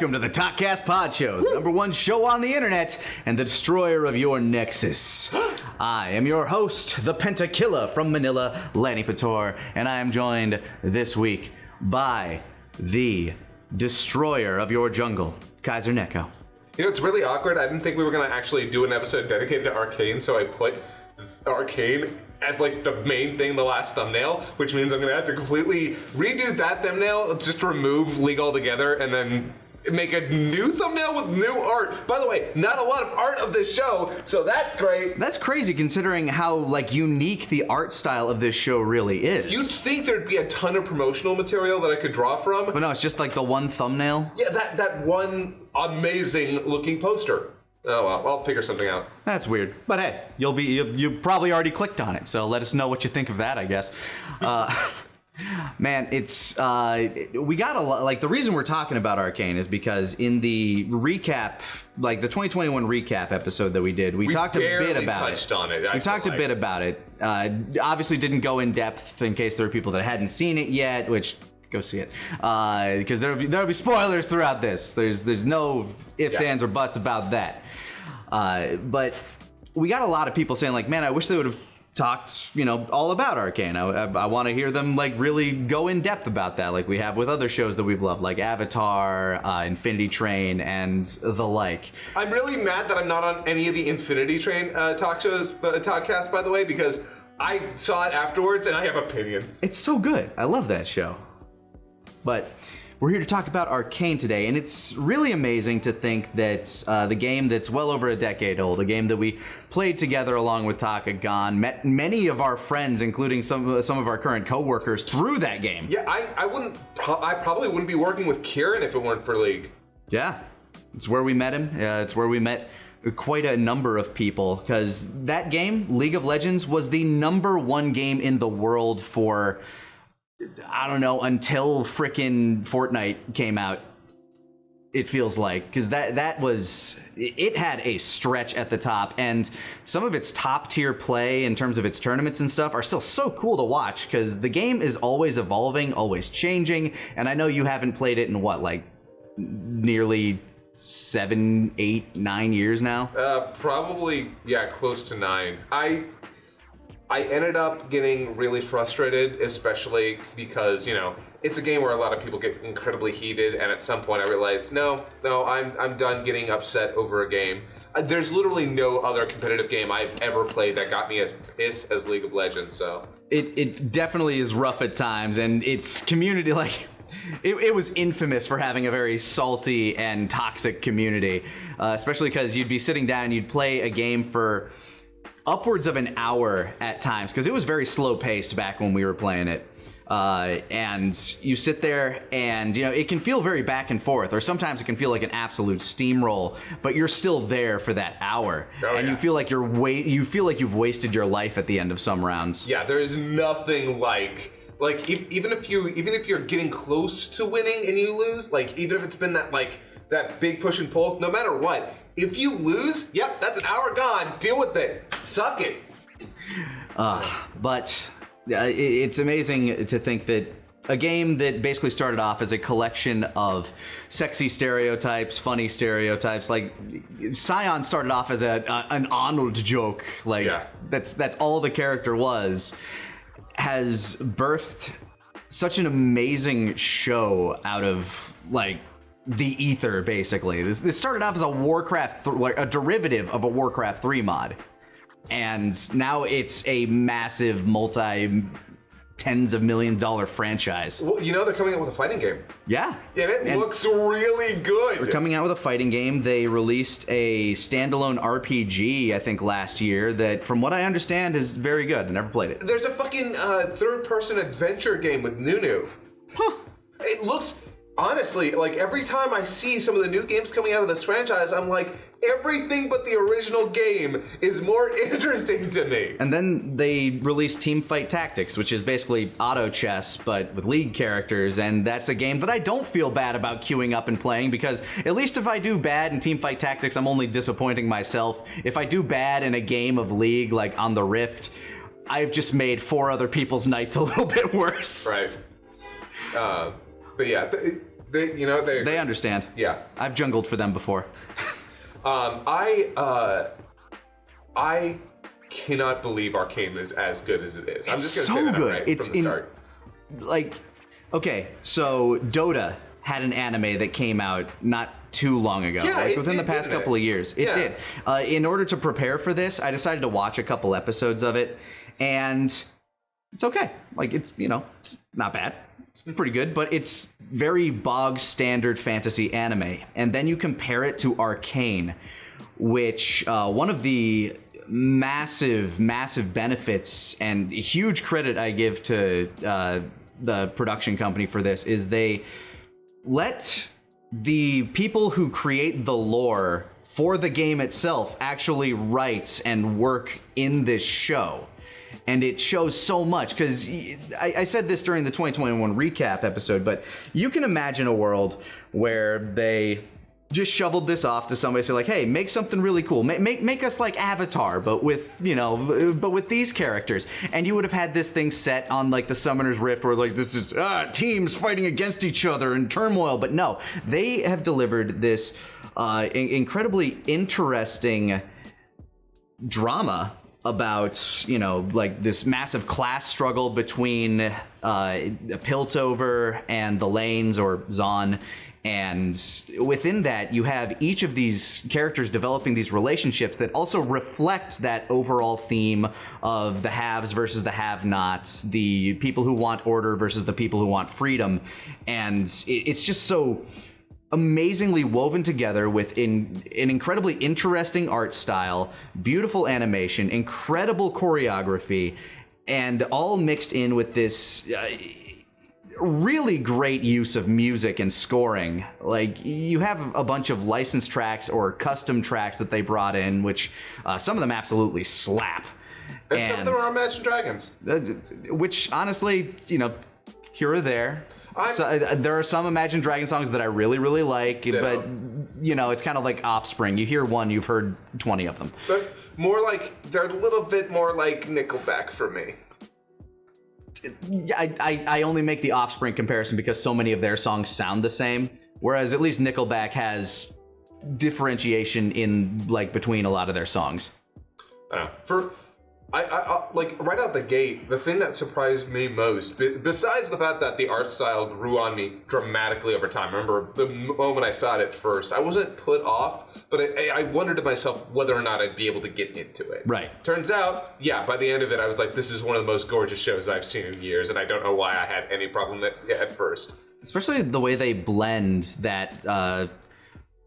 Welcome to the Talkcast Podshow, the #1 show on the internet and the destroyer of your nexus. I am your host, the Pentakilla from Manila, Lanny Pator, and I am joined this week by the destroyer of your jungle, Kaiser Neko. You know, it's really awkward. I didn't think we were going to actually do an episode dedicated to Arcane, so I put Arcane as like the main thing, the last thumbnail, which means I'm going to have to completely redo that thumbnail, just remove League altogether, and then make a new thumbnail with new art. By the way, not a lot of art of this show, so that's great. That's crazy considering how like unique the art style of this show really is. You'd think there'd be a ton of promotional material that I could draw from. But no, it's just like the one thumbnail. Yeah, that one amazing looking poster. Oh well, I'll figure something out. That's weird. But hey, you probably already clicked on it, so let us know what you think of that, I guess. Man, it's we got a lot. Like, the reason we're talking about Arcane is because in the recap, like the 2021 recap episode that we did, we talked a bit about it. Touched on it. We talked a bit about it. Obviously, didn't go in depth in case there were people that hadn't seen it yet, which. Go see it, because there'll be spoilers throughout this. There's no ifs, ands, or buts about that. But we got a lot of people saying like, man, I wish they would have talked, all about Arcane. I want to hear them like really go in depth about that, like we have with other shows that we've loved, like Avatar, Infinity Train, and the like. I'm really mad that I'm not on any of the Infinity Train Talkcast, by the way, because I saw it afterwards and I have opinions. It's so good. I love that show. But we're here to talk about Arcane today, and it's really amazing to think that the game that's well over a decade old, a game that we played together along with Takagon, met many of our friends, including some of our current co-workers, through that game. Yeah, I probably wouldn't be working with Kieran if it weren't for League. Yeah, it's where we met him. It's where we met quite a number of people, because that game, League of Legends, was the #1 game in the world for, I don't know, until frickin' Fortnite came out, it feels like, because it had a stretch at the top, and some of its top tier play in terms of its tournaments and stuff are still so cool to watch, because the game is always evolving, always changing, and I know you haven't played it in what, like nearly 7, 8, 9 years now? Probably, yeah, close to 9. I ended up getting really frustrated, especially because, it's a game where a lot of people get incredibly heated, and at some point I realized, no, I'm done getting upset over a game. There's literally no other competitive game I've ever played that got me as pissed as League of Legends, so. It definitely is rough at times, and its community, like, it was infamous for having a very salty and toxic community, especially because you'd be sitting down, you'd play a game for upwards of an hour at times, because it was very slow paced back when we were playing it, and you sit there and it can feel very back and forth, or sometimes it can feel like an absolute steamroll, but you're still there for that hour. You feel like you've wasted your life at the end of some rounds. Yeah, there's nothing like even if you're getting close to winning and you lose, like even if it's been that big push and pull, no matter what, if you lose, yep, that's an hour gone. Deal with it. Suck it. But it's amazing to think that a game that basically started off as a collection of sexy stereotypes, funny stereotypes, like Scion started off as an Arnold joke, like that's all the character was, has birthed such an amazing show out of like the ether, basically. This started off as a Warcraft, a derivative of a Warcraft 3 mod, and now it's a massive multi-tens of $million franchise. Well, they're coming out with a fighting game. Yeah. And it looks really good. They're coming out with a fighting game. They released a standalone RPG, I think, last year that, from what I understand, is very good. I never played it. There's a fucking third-person adventure game with Nunu. Huh. It looks... Honestly, like every time I see some of the new games coming out of this franchise, I'm like, everything but the original game is more interesting to me. And then they released Teamfight Tactics, which is basically auto chess, but with League characters, and that's a game that I don't feel bad about queuing up and playing, because at least if I do bad in Teamfight Tactics, I'm only disappointing myself. If I do bad in a game of League, like on the Rift, I've just made 4 other people's nights a little bit worse. Right. But yeah, They understand. Yeah. I've jungled for them before. I cannot believe Arcane is as good as it is. I'm just It's gonna so say that good. right It's from the start. like, okay, so Dota had an anime that came out not too long ago, Yeah, like it within did, the past didn't it? couple of years. It Yeah. did. In order to prepare for this, I decided to watch a couple episodes of it, and it's okay. Like, it's not bad. It's pretty good, but it's very bog standard fantasy anime. And then you compare it to Arcane, which one of the massive benefits and huge credit I give to the production company for this is they let the people who create the lore for the game itself actually write and work in this show. And it shows so much, because I said this during the 2021 recap episode, but you can imagine a world where they just shoveled this off to somebody, say like, hey, make something really cool, make us like Avatar, but with these characters, and you would have had this thing set on like the Summoner's Rift, where like this is teams fighting against each other in turmoil. But no, they have delivered this incredibly interesting drama about, like this massive class struggle between Piltover and the Lanes, or Zon. And within that, you have each of these characters developing these relationships that also reflect that overall theme of the haves versus the have-nots, the people who want order versus the people who want freedom. And it's just so amazingly woven together with an incredibly interesting art style, beautiful animation, incredible choreography, and all mixed in with this really great use of music and scoring. Like, you have a bunch of licensed tracks or custom tracks that they brought in, which some of them absolutely slap. And some of them are Imagine Dragons. Which, honestly, here or there. There are some Imagine Dragon songs that I really, really like, but, it's kind of like Offspring. You hear one, you've heard 20 of them. But they're a little bit more like Nickelback for me. I only make the Offspring comparison because so many of their songs sound the same, whereas at least Nickelback has differentiation in between a lot of their songs. I don't know. I like right out the gate, the thing that surprised me most, besides the fact that the art style grew on me dramatically over time. I remember the moment I saw it at first, I wasn't put off, but I wondered to myself whether or not I'd be able to get into it. Right. Turns out, yeah, by the end of it, I was like, this is one of the most gorgeous shows I've seen in years, and I don't know why I had any problem at first. Especially the way they blend that,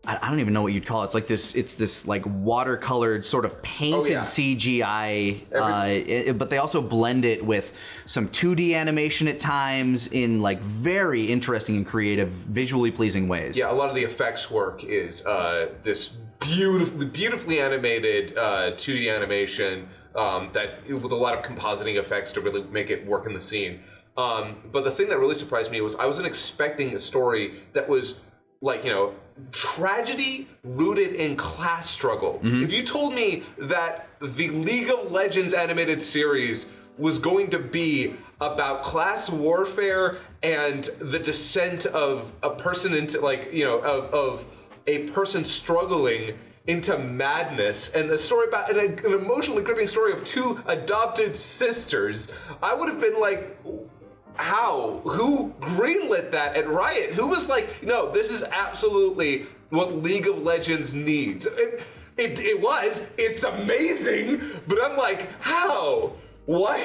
I don't even know what you'd call it. It's this like watercolored sort of painted CGI, but they also blend it with some 2D animation at times in like very interesting and creative, visually pleasing ways. Yeah, a lot of the effects work is this beautifully animated 2D animation that with a lot of compositing effects to really make it work in the scene. But the thing that really surprised me was I wasn't expecting a story that was tragedy rooted in class struggle. Mm-hmm. If you told me that the League of Legends animated series was going to be about class warfare and the descent of a person into of a person struggling into madness, and a story about an emotionally gripping story of two adopted sisters, I would have been like, how? Who greenlit that at Riot? Who was like, no, this is absolutely what League of Legends needs? It's amazing, but I'm like, how? What?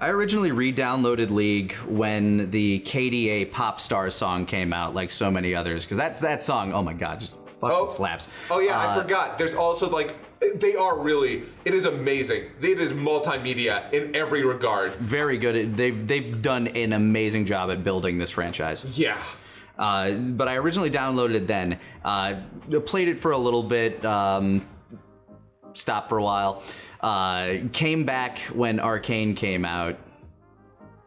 I originally re-downloaded League when the KDA Pop Star song came out, like so many others, because that song, oh my god, just fucking slaps. Oh yeah, I forgot. There's also it is amazing. It is multimedia in every regard. Very good. They've done an amazing job at building this franchise. Yeah. But I originally downloaded it then, played it for a little bit, stopped for a while, came back when Arcane came out,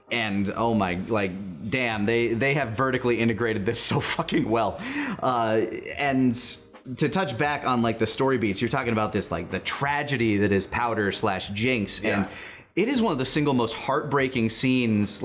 and oh my, damn, they have vertically integrated this so fucking well. And to touch back on the story beats, you're talking about this the tragedy that is Powder/Jinx, and it is one of the single most heartbreaking scenes.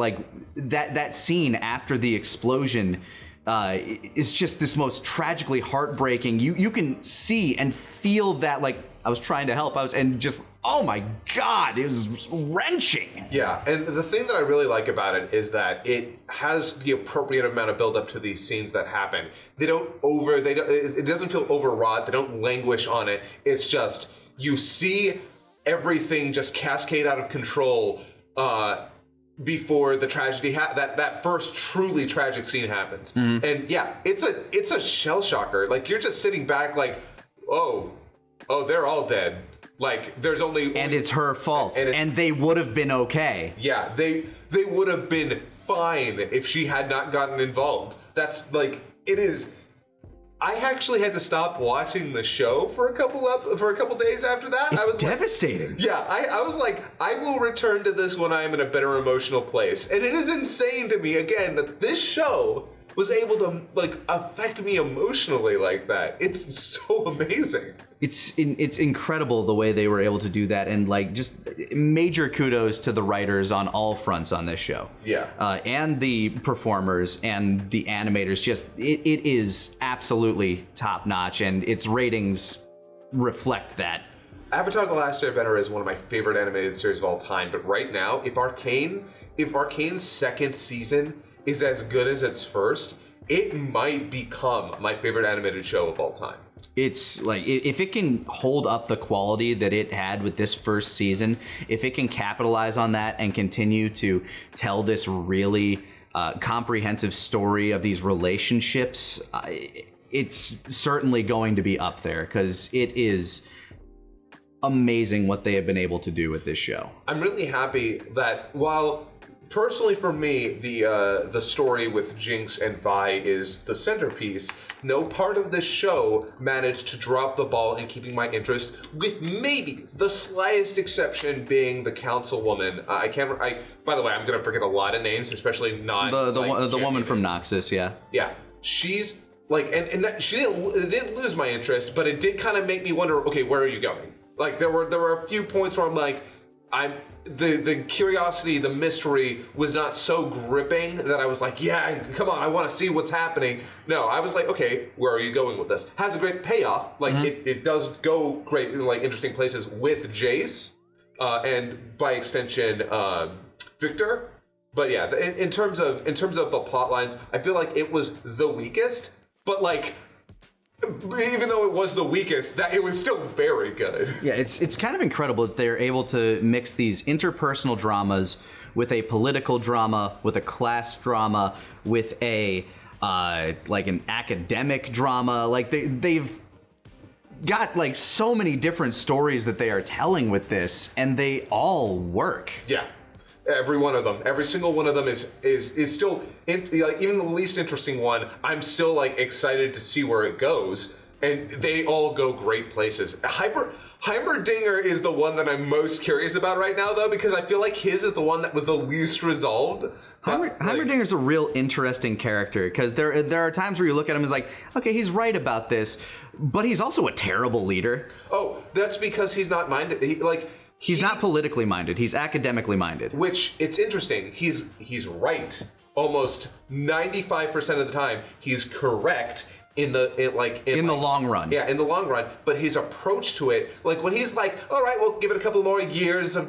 That scene after the explosion is just this most tragically heartbreaking. You can see and feel that, like, I was trying to help, and just, oh my God, it was wrenching. Yeah, and the thing that I really like about it is that it has the appropriate amount of build up to these scenes that happen. It doesn't feel overwrought. They don't languish on it. It's just, you see everything just cascade out of control before the tragedy that first truly tragic scene happens. And yeah, it's a shell shocker. Like, you're just sitting back like, oh, they're all dead. Like, there's only and it's her fault, and they would have been okay. Yeah, they would have been fine if she had not gotten involved. That's like, it is. I actually had to stop watching the show for a couple days after that. It's I was devastating. Like, yeah, I was like, I will return to this when I am in a better emotional place. And it is insane to me, again, that this show was able to, like, affect me emotionally like that. It's so amazing. It's incredible the way they were able to do that, and, like, just major kudos to the writers on all fronts on this show. Yeah. And the performers and the animators. Just it is absolutely top notch, and its ratings reflect that. Avatar: The Last Airbender is one of my favorite animated series of all time, but right now, if Arcane's second season is as good as its first, it might become my favorite animated show of all time. It's like, if it can hold up the quality that it had with this first season, if it can capitalize on that and continue to tell this really comprehensive story of these relationships, it's certainly going to be up there, because it is amazing what they have been able to do with this show. I'm really happy that, while personally for me, the story with Jinx and Vi is the centerpiece, no part of this show managed to drop the ball in keeping my interest, with maybe the slightest exception being the councilwoman. By the way, I'm gonna forget a lot of names, especially not the woman from Noxus. Yeah. Yeah, she's like, and it didn't lose my interest, but it did kind of make me wonder, okay, where are you going? Like, there were a few points where I'm like, the curiosity, the mystery was not so gripping that I was like, yeah, come on, I want to see what's happening. No, I was like, okay, where are you going with this? Has a great payoff. Like, it does go great in, like, interesting places with Jace, and by extension, Victor. But yeah, in terms of the plot lines, I feel like it was the weakest, but, like, even though it was the weakest, that it was still very good. Yeah, it's kind of incredible that they're able to mix these interpersonal dramas with a political drama, with a class drama, with a it's like an academic drama. Like, they've got, like, so many different stories that they are telling with this, and they all work. Yeah. Every one of them, every single one of them is still, like, even the least interesting one, I'm still, like, excited to see where it goes, and they all go great places. Heimerdinger is the one that I'm most curious about right now, though, because I feel like his is the one that was the least resolved. Heimerdinger's a real interesting character, because there are times where you look at him as like, okay, he's right about this, but he's also a terrible leader. Oh, that's because he's not minded. He's not politically minded. He's academically minded. Which, it's interesting. He's right almost 95% of the time. He's correct in the long run. Yeah, in the long run. But his approach to it, like, when he's like, all right, we'll give it a couple more years of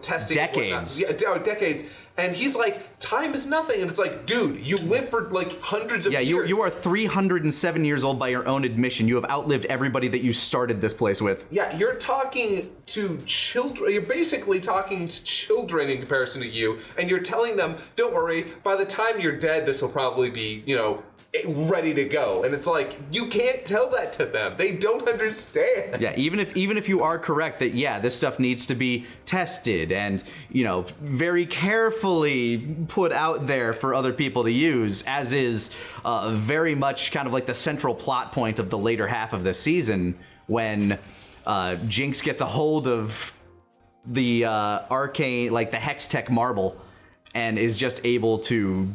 testing. Decades. Yeah, decades. And he's like, time is nothing. And it's like, dude, you live for, like, hundreds of years. Yeah, you are 307 years old by your own admission. You have outlived everybody that you started this place with. Yeah, you're talking to children. You're basically talking to children in comparison to you. And you're telling them, don't worry, by the time you're dead, this will probably be, ready to go. And it's like, you can't tell that to them. They don't understand. Yeah, even if you are correct that, yeah, this stuff needs to be tested and, very carefully put out there for other people to use, as is very much kind of like the central plot point of the later half of the season, when Jinx gets a hold of the arcane, like the hex tech marble, and is just able to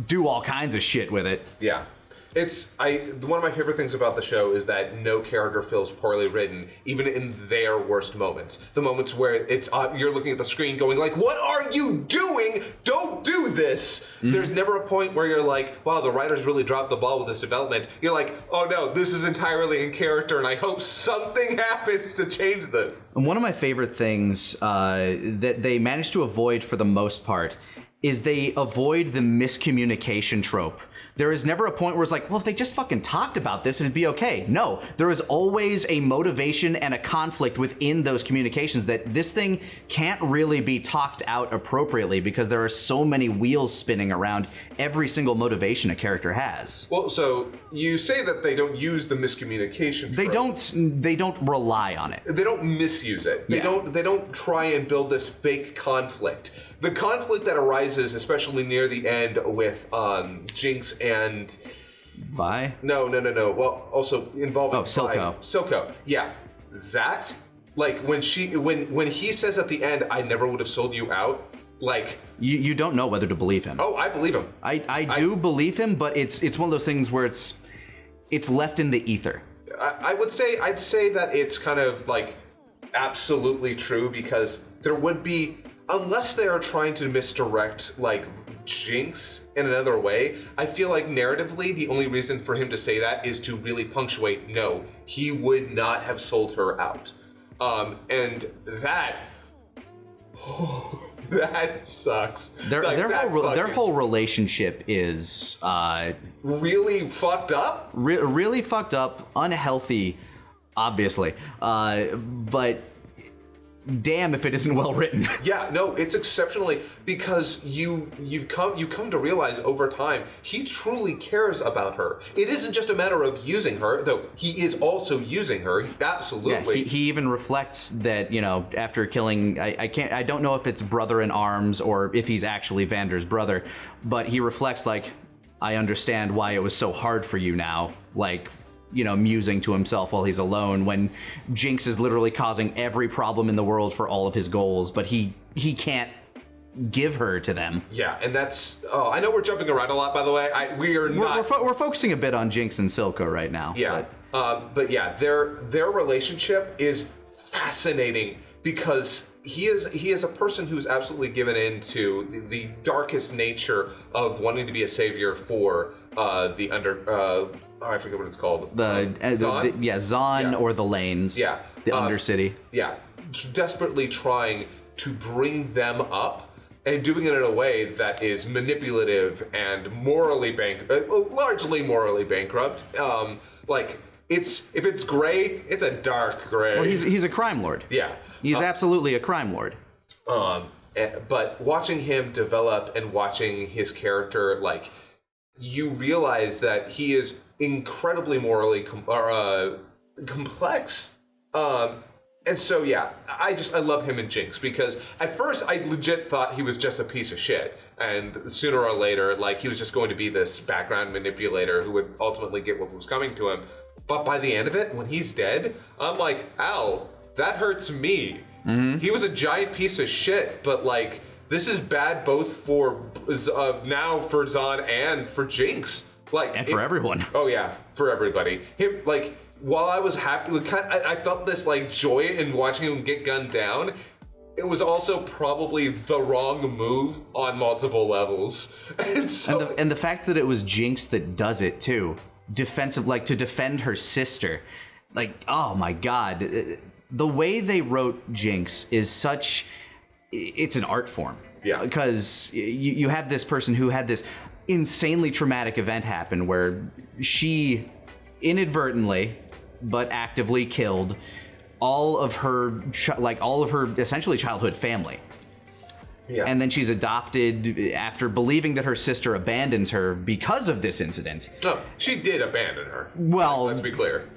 do all kinds of shit with it. Yeah. One of my favorite things about the show is that no character feels poorly written, even in their worst moments. The moments where it's you're looking at the screen going like, "What are you doing? Don't do this!" Mm-hmm. There's never a point where you're like, "Wow, the writers really dropped the ball with this development." You're like, "Oh no, this is entirely in character, and I hope something happens to change this." And one of my favorite things that they managed to avoid for the most part is they avoid the miscommunication trope. There is never a point where it's like, well, if they just fucking talked about this, it'd be okay. No, there is always a motivation and a conflict within those communications that this thing can't really be talked out appropriately because there are so many wheels spinning around every single motivation a character has. Well, so you say that they don't use the miscommunication trope. They don't rely on it. They don't misuse it. They don't try and build this fake conflict. The conflict that arises, especially near the end with Jinx and Vi? No. Well, also involving Silco. Silco. Yeah. That, like, when he says at the end, "I never would have sold you out," like, you don't know whether to believe him. Oh, I believe him. I do believe him, but it's one of those things where it's left in the ether. I'd say that it's kind of like absolutely true, because there would be, unless they are trying to misdirect like Jinx in another way, I feel like narratively the only reason for him to say that is to really punctuate, no, he would not have sold her out. And that that sucks. Their whole relationship is really fucked up. Really fucked up, unhealthy, obviously. But damn if it isn't well written. Yeah, no, it's exceptionally, because you come to realize over time he truly cares about her. It isn't just a matter of using her, though he is also using her. Absolutely. Yeah, he even reflects that, you know, after killing, I don't know if it's brother in arms or if he's actually Vander's brother, but he reflects like, I understand why it was so hard for you now, like, you know, musing to himself while he's alone, when Jinx is literally causing every problem in the world for all of his goals, but he can't give her to them. Yeah, and that's, I know we're jumping around a lot, by the way. We're focusing a bit on Jinx and Silco right now. Yeah, but yeah, their relationship is fascinating, because he is a person who's absolutely given in to the darkest nature of wanting to be a savior for I forget what it's called. Zon or the Lanes. Yeah. The Undercity. Yeah. Desperately trying to bring them up, and doing it in a way that is manipulative and largely morally bankrupt. Like, if it's gray, it's a dark gray. Well, he's a crime lord. Yeah. He's absolutely a crime lord. But watching him develop and watching his character, like, you realize that he is incredibly morally complex. And so, yeah, I love him and Jinx, because at first I legit thought he was just a piece of shit. And sooner or later, like, he was just going to be this background manipulator who would ultimately get what was coming to him. But by the end of it, when he's dead, I'm like, ow, that hurts me. Mm-hmm. He was a giant piece of shit, but, like, this is bad both for now for Zon and for Jinx, like, and for everyone. Oh yeah, for everybody. Him, like, while I was happy, I felt this like joy in watching him get gunned down. It was also probably the wrong move on multiple levels, and so and the fact that it was Jinx that does it too, defensive, like, to defend her sister, like, oh my god, the way they wrote Jinx is such. It's an art form. Yeah. Because you have this person who had this insanely traumatic event happen where she inadvertently but actively killed all of her essentially childhood family. Yeah. And then she's adopted after believing that her sister abandons her because of this incident. No, she did abandon her. Well, let's be clear.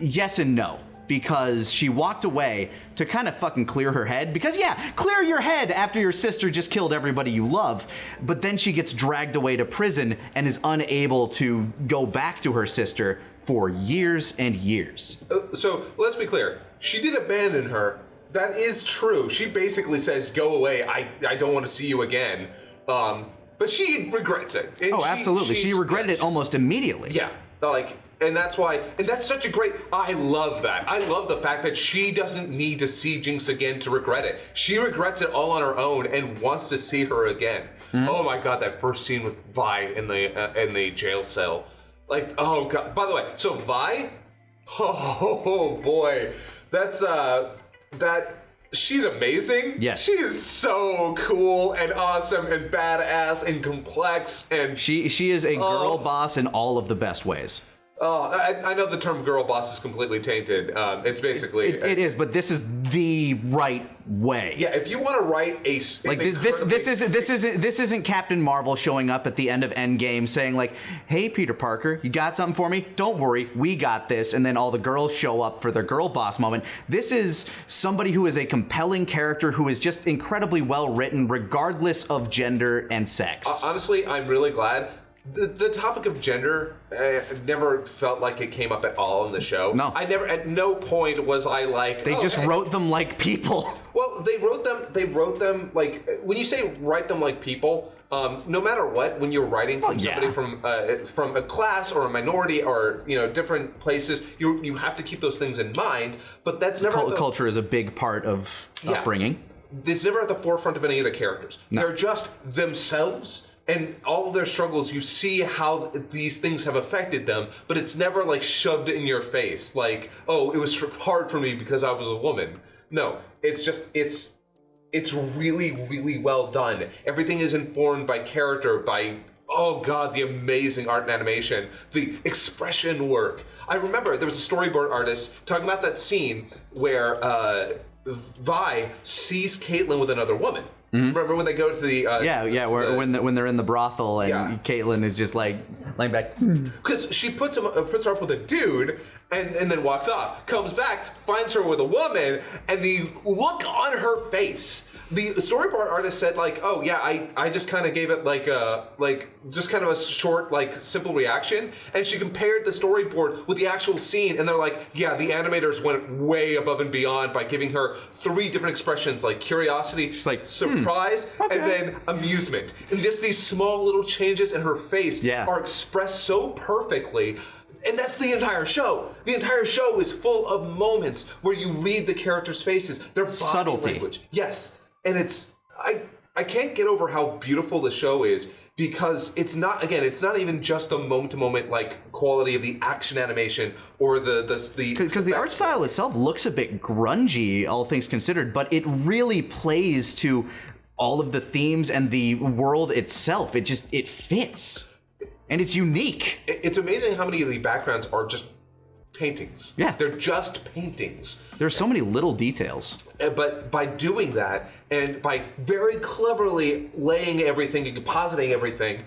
Yes and no. Because she walked away to kind of fucking clear her head. Because, yeah, clear your head after your sister just killed everybody you love. But then she gets dragged away to prison and is unable to go back to her sister for years and years. So, let's be clear. She did abandon her. That is true. She basically says, go away. I don't want to see you again. But but she regrets it. And absolutely. She regretted it almost immediately. Yeah, like, and that's why, and that's such a great, I love that. I love the fact that she doesn't need to see Jinx again to regret it. She regrets it all on her own and wants to see her again. Oh my God, that first scene with Vi in the jail cell. Like, oh God. By the way, so Vi, oh boy, she's amazing. Yes. She is so cool and awesome and badass and complex, and she is a girl boss in all of the best ways. Oh, I know the term girl boss is completely tainted. It's basically it is, but this is the right way. Yeah, if you want to write a like this isn't Captain Marvel showing up at the end of Endgame saying like, "Hey Peter Parker, you got something for me? Don't worry, we got this." And then all the girls show up for their girl boss moment. This is somebody who is a compelling character who is just incredibly well written, regardless of gender and sex. Honestly, I'm really glad. The topic of gender never felt like it came up at all in the show. No. At no point was I like... They just wrote them like people. Well, they wrote them like, when you say write them like people, no matter what, when you're writing from somebody from a class or a minority or, different places, you have to keep those things in mind, but that's never... Culture is a big part of upbringing. It's never at the forefront of any of the characters. No. They're just themselves. And all of their struggles, you see how these things have affected them, but it's never like shoved in your face. Like, oh, it was hard for me because I was a woman. No, it's just, it's really, really well done. Everything is informed by character, by, oh God, the amazing art and animation, the expression work. I remember there was a storyboard artist talking about that scene where Vi sees Caitlyn with another woman. Mm-hmm. Remember when they go to the when they're in the brothel and Caitlyn is just like laying back because she puts her up with a dude and then walks off, comes back, finds her with a woman, and the look on her face. The storyboard artist said like, oh yeah, I just kind of gave it like just kind of a short like simple reaction, and she compared the storyboard with the actual scene, and they're like, yeah, the animators went way above and beyond by giving her 3 different expressions like curiosity, like surprise, and then amusement, and just these small little changes in her face are expressed so perfectly. And that's the entire show. The entire show is full of moments where you read the characters' faces, their body subtlety. Language. Yes. And it's, I can't get over how beautiful the show is because it's not even just the moment-to-moment like quality of the action animation or because the art style itself looks a bit grungy, all things considered, but it really plays to all of the themes and the world itself. It fits. And it's unique. It's amazing how many of the backgrounds are just paintings. Yeah. They're just paintings. There's so many little details. But by doing that, and by very cleverly laying everything and depositing everything,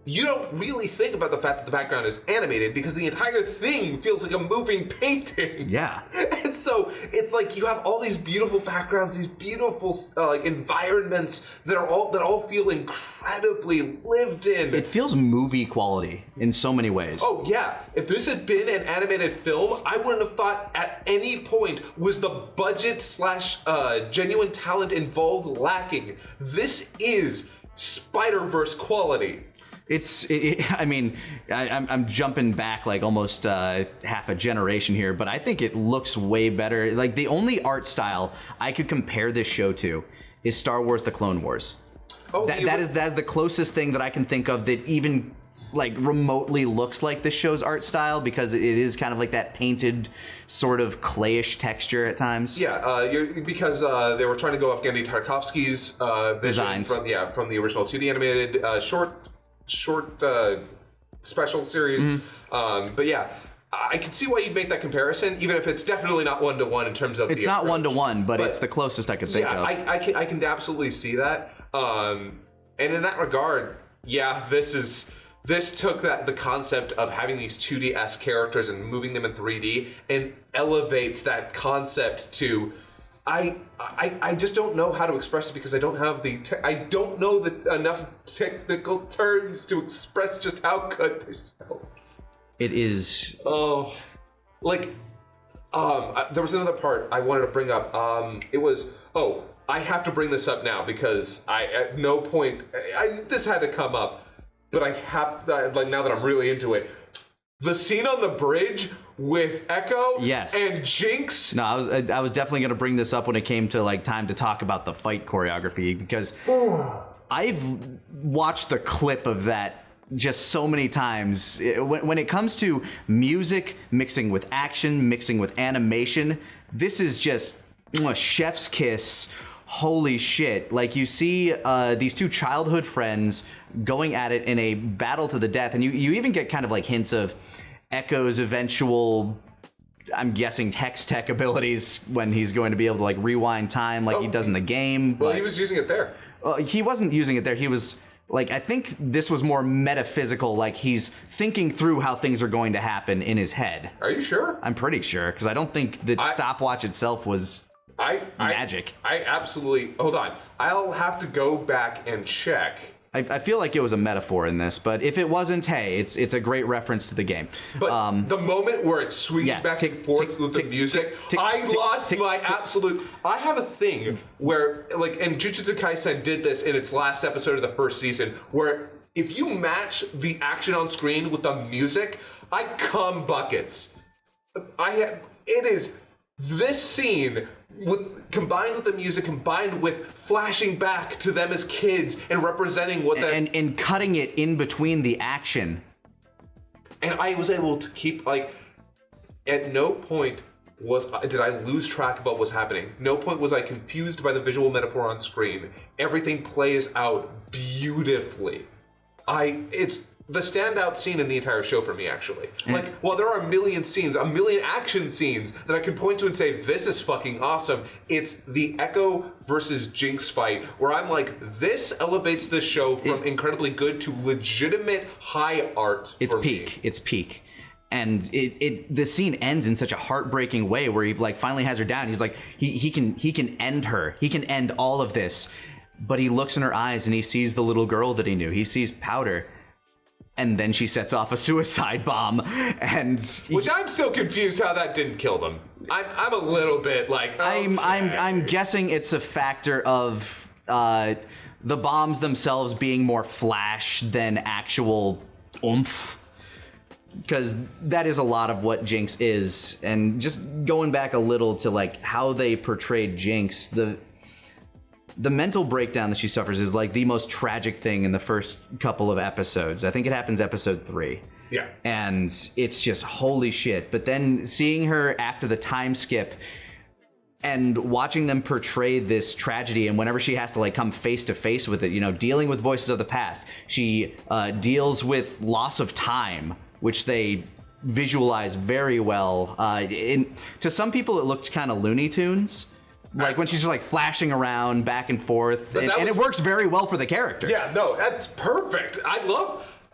you don't really think about the fact that the background is animated because the entire thing feels like a moving painting. Yeah. And so it's like you have all these beautiful backgrounds, these beautiful like environments that all feel incredibly lived in. It feels movie quality in so many ways. Oh yeah. If this had been an animated film, I wouldn't have thought at any point was the budget / genuine talent involved lacking. This is Spider-Verse quality. I'm jumping back like almost half a generation here, but I think it looks way better. Like the only art style I could compare this show to is Star Wars: The Clone Wars. Oh, that is the closest thing that I can think of that even like remotely looks like the show's art style because it is kind of like that painted sort of clayish texture at times. Yeah, because they were trying to go off Genndy Tartakovsky's vision designs from the original 2D animated short special series. Mm-hmm. But yeah, I can see why you'd make that comparison, even if it's definitely not 1-to-1 in terms of it's not approach. 1-to-1, but it's the closest I could think of. I can absolutely see that. And in that regard, yeah, this took the concept of having these 2D-esque characters and moving them in 3D and elevates that concept to I just don't know how to express it because I don't have I don't know enough technical terms to express just how good this show is. It is. Oh, like, there was another part I wanted to bring up. It was, I have to bring this up now because at no point this had to come up, but I have like now that I'm really into it, the scene on the bridge with Echo and Jinx. No, I was definitely going to bring this up when it came to like time to talk about the fight choreography because I've watched the clip of that just so many times. When it comes to music mixing with action, mixing with animation, this is just a chef's kiss. Holy shit. Like you see these two childhood friends going at it in a battle to the death, and you even get kind of like hints of Echo's eventual, I'm guessing, hex tech abilities when he's going to be able to like rewind time like he does in the game. Well, he was using it there. He wasn't using it there. He was like, I think this was more metaphysical, like he's thinking through how things are going to happen in his head. Are you sure? I'm pretty sure, because I don't think the stopwatch itself was magic. I absolutely, hold on. I'll have to go back and check. I feel like it was a metaphor in this, but if it wasn't, hey, it's a great reference to the game. But the moment where it's swinging back and forth with the music, I lost my absolute... I have a thing where, like, and Jujutsu Kaisen did this in its last episode of the first season, where if you match the action on screen with the music, I come buckets. It is this scene combined with the music, combined with flashing back to them as kids and representing what they and cutting it in between the action. And I was able to keep, like, at no point did I lose track of what was happening. No point was I confused by the visual metaphor on screen. Everything plays out beautifully. It's the standout scene in the entire show for me, actually. Like, while there are a million action scenes that I can point to and say, this is fucking awesome, it's the Echo versus Jinx fight, where I'm like, this elevates the show from incredibly good to legitimate high art. It's peak. It's peak. And the scene ends in such a heartbreaking way where he like finally has her down. He's like, he can end her. He can end all of this. But he looks in her eyes and he sees the little girl that he knew. He sees Powder. And then she sets off a suicide bomb, and which I'm still confused how that didn't kill them. I'm a little bit like, okay. I'm guessing it's a factor of the bombs themselves being more flash than actual oomph, because that is a lot of what Jinx is. And just going back a little to like how they portrayed Jinx, the mental breakdown that she suffers is like the most tragic thing in the first couple of episodes. I think it happens episode 3. Yeah. And it's just holy shit. But then seeing her after the time skip and watching them portray this tragedy, and whenever she has to like come face to face with it, you know, dealing with voices of the past, she deals with loss of time, which they visualize very well. To some people, it looked kind of Looney Tunes. Like when she's just like flashing around back and forth, and it works very well for the character. Yeah, no, that's perfect.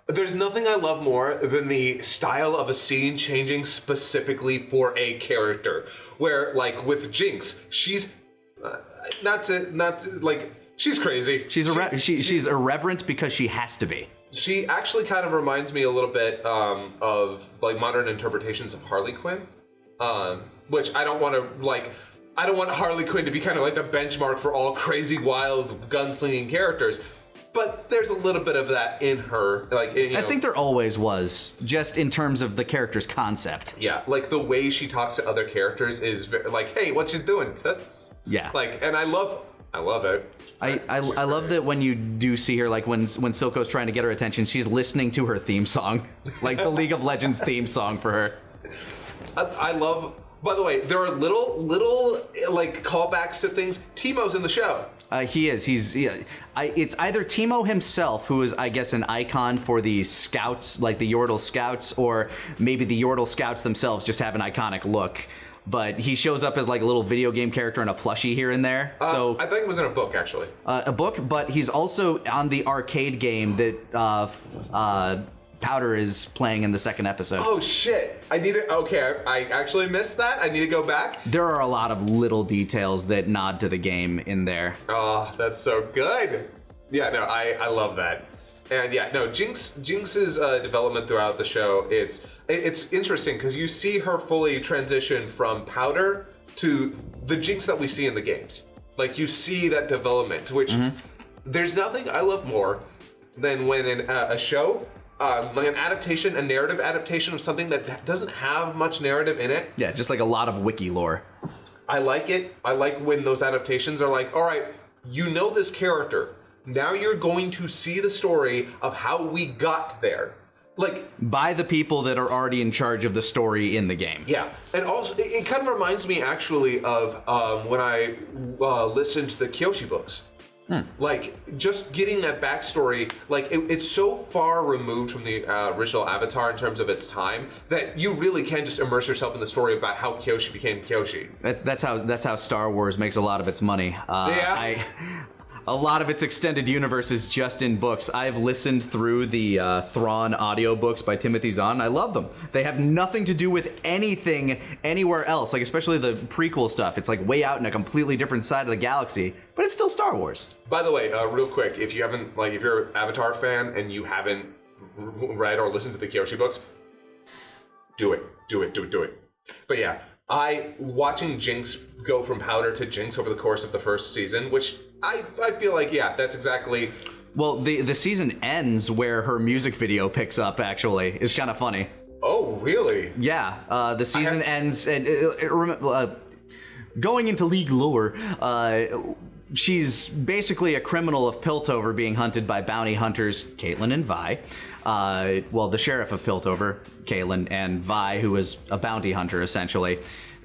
There's nothing I love more than the style of a scene changing specifically for a character. Where, like with Jinx, she's not to like, she's crazy. She's irreverent because she has to be. She actually kind of reminds me a little bit of like modern interpretations of Harley Quinn, which I don't want Harley Quinn to be kind of like the benchmark for all crazy, wild, gunslinging characters, but there's a little bit of that in her. Like, I think there always was, just in terms of the character's concept. Yeah, like the way she talks to other characters is very, like, "Hey, what you doing, tits?" Yeah. Like, and I love it. I love that when you do see her, like when Silco's trying to get her attention, she's listening to her theme song, like the League of Legends theme song for her. I love. By the way, there are little like callbacks to things. Teemo's in the show. He is. It's either Teemo himself, who is, I guess, an icon for the Scouts, like the Yordle Scouts, or maybe the Yordle Scouts themselves just have an iconic look. But he shows up as like a little video game character and a plushie here and there. So I think it was in a book, actually. A book, but he's also on the arcade game that Powder is playing in the second episode. Oh shit! I actually missed that. I need to go back. There are a lot of little details that nod to the game in there. Oh, that's so good. Yeah, no, I love that. And yeah, no, Jinx's development throughout the show, it's interesting because you see her fully transition from Powder to the Jinx that we see in the games. Like, you see that development, which there's nothing I love more than when a show, like an adaptation, a narrative adaptation of something that doesn't have much narrative in it. Yeah, just like a lot of wiki lore. I like it. I like when those adaptations are like, all right, you know this character. Now you're going to see the story of how we got there. Like, by the people that are already in charge of the story in the game. Yeah, and also it kind of reminds me actually of when I listened to the Kyoshi books. Like, just getting that backstory, like it's so far removed from the original Avatar in terms of its time that you really can just immerse yourself in the story about how Kyoshi became Kyoshi. That's how Star Wars makes a lot of its money. A lot of its extended universe is just in books. I've listened through the Thrawn audiobooks by Timothy Zahn. I love them. They have nothing to do with anything anywhere else, like especially the prequel stuff. It's like way out in a completely different side of the galaxy, but it's still Star Wars. By the way, real quick, if you haven't, like, if you're an Avatar fan and you haven't read or listened to the Kyoshi books, do it. But yeah, watching Jinx go from Powder to Jinx over the course of the first season, which I feel like, yeah, that's exactly... Well, the season ends where her music video picks up, actually. It's kind of funny. Oh, really? Yeah, the season ends, and going into League lore, she's basically a criminal of Piltover being hunted by bounty hunters Caitlyn and Vi. Well, the sheriff of Piltover, Caitlyn, and Vi, who is a bounty hunter, essentially,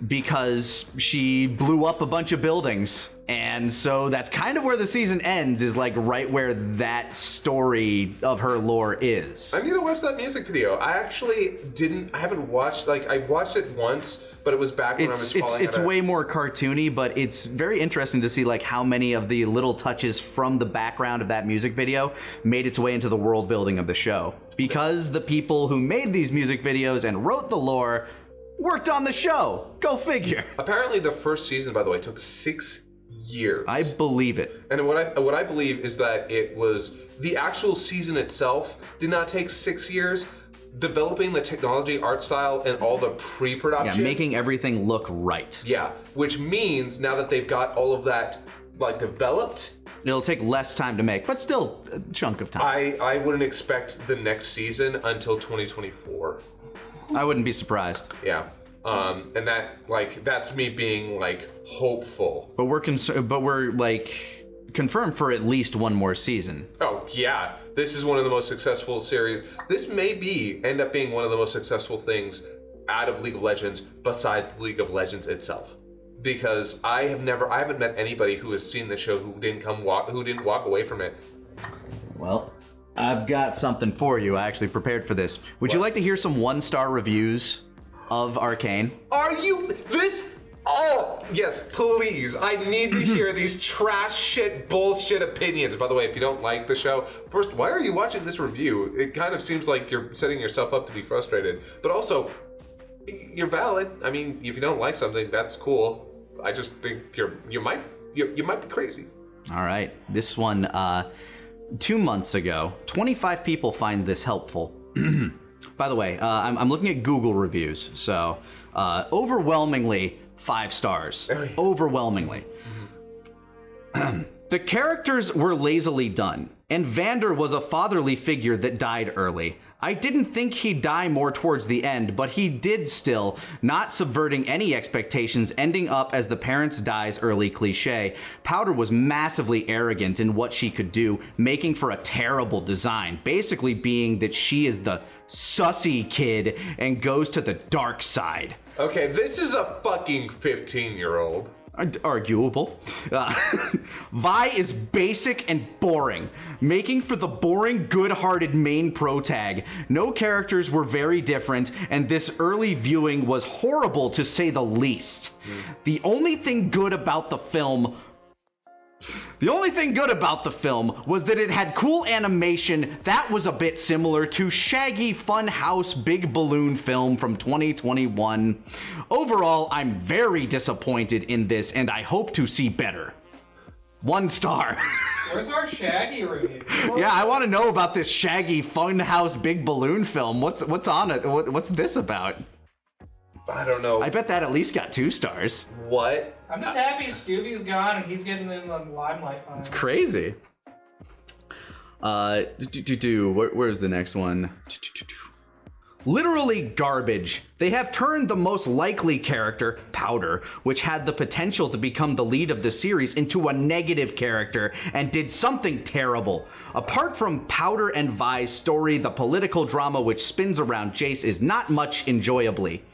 because she blew up a bunch of buildings. And so that's kind of where the season ends, is like right where that story of her lore is. I need to watch that music video. I haven't watched, like, I watched it once, but it was back when I was falling It's way more cartoony, but it's very interesting to see like how many of the little touches from the background of that music video made its way into the world building of the show. Because the people who made these music videos and wrote the lore worked on the show. Go figure. Apparently the first season, by the way, took 6 years. I believe it. And what I believe is that it was the actual season itself did not take 6 years. Developing the technology, art style, and all the pre-production. Yeah, making everything look right. Yeah, which means now that they've got all of that, like, developed, it'll take less time to make, but still a chunk of time. I wouldn't expect the next season until 2024. I wouldn't be surprised. Yeah. And that's me being, like, hopeful. But we're like confirmed for at least one more season. Oh yeah, this is one of the most successful series. This may end up being one of the most successful things out of League of Legends besides League of Legends itself. Because I haven't met anybody who has seen the show who didn't walk away from it. Well, I've got something for you. I actually prepared for this. Would you like to hear some 1-star reviews of Arcane? Are you this? Oh, yes, please. I need to hear these trash shit bullshit opinions. By the way, if you don't like the show, first, why are you watching this review? It kind of seems like you're setting yourself up to be frustrated. But also, you're valid. I mean, if you don't like something, that's cool. I just think you might be crazy. All right. This one, 2 months ago, 25 people find this helpful. By the way, I'm looking at Google reviews, so overwhelmingly 5 stars. Oh, yeah. Overwhelmingly. Mm-hmm. The characters were lazily done, and Vander was a fatherly figure that died early. I didn't think he'd die more towards the end, but he did still, not subverting any expectations, ending up as the parents dies early cliche. Powder was massively arrogant in what she could do, making for a terrible design, basically being that she is the sussy kid and goes to the dark side. Okay, this is a fucking 15-year-old. Arguable. Vi is basic and boring, making for the boring, good-hearted main protag. No characters were very different, and this early viewing was horrible to say the least. The only thing good about the film was that it had cool animation that was a bit similar to Shaggy Funhouse Big Balloon film from 2021. Overall, I'm very disappointed in this, and I hope to see better. 1 star. Where's our Shaggy review? Yeah, I want to know about this Shaggy Funhouse Big Balloon film. What's on it? What's this about? I don't know. I bet that at least got 2 stars. What? I'm just happy Scooby's gone and he's getting in the limelight. It's crazy. Where's the next one? Literally garbage. They have turned the most likely character, Powder, which had the potential to become the lead of the series, into a negative character and did something terrible. Apart from Powder and Vi's story, the political drama which spins around Jace is not much enjoyably.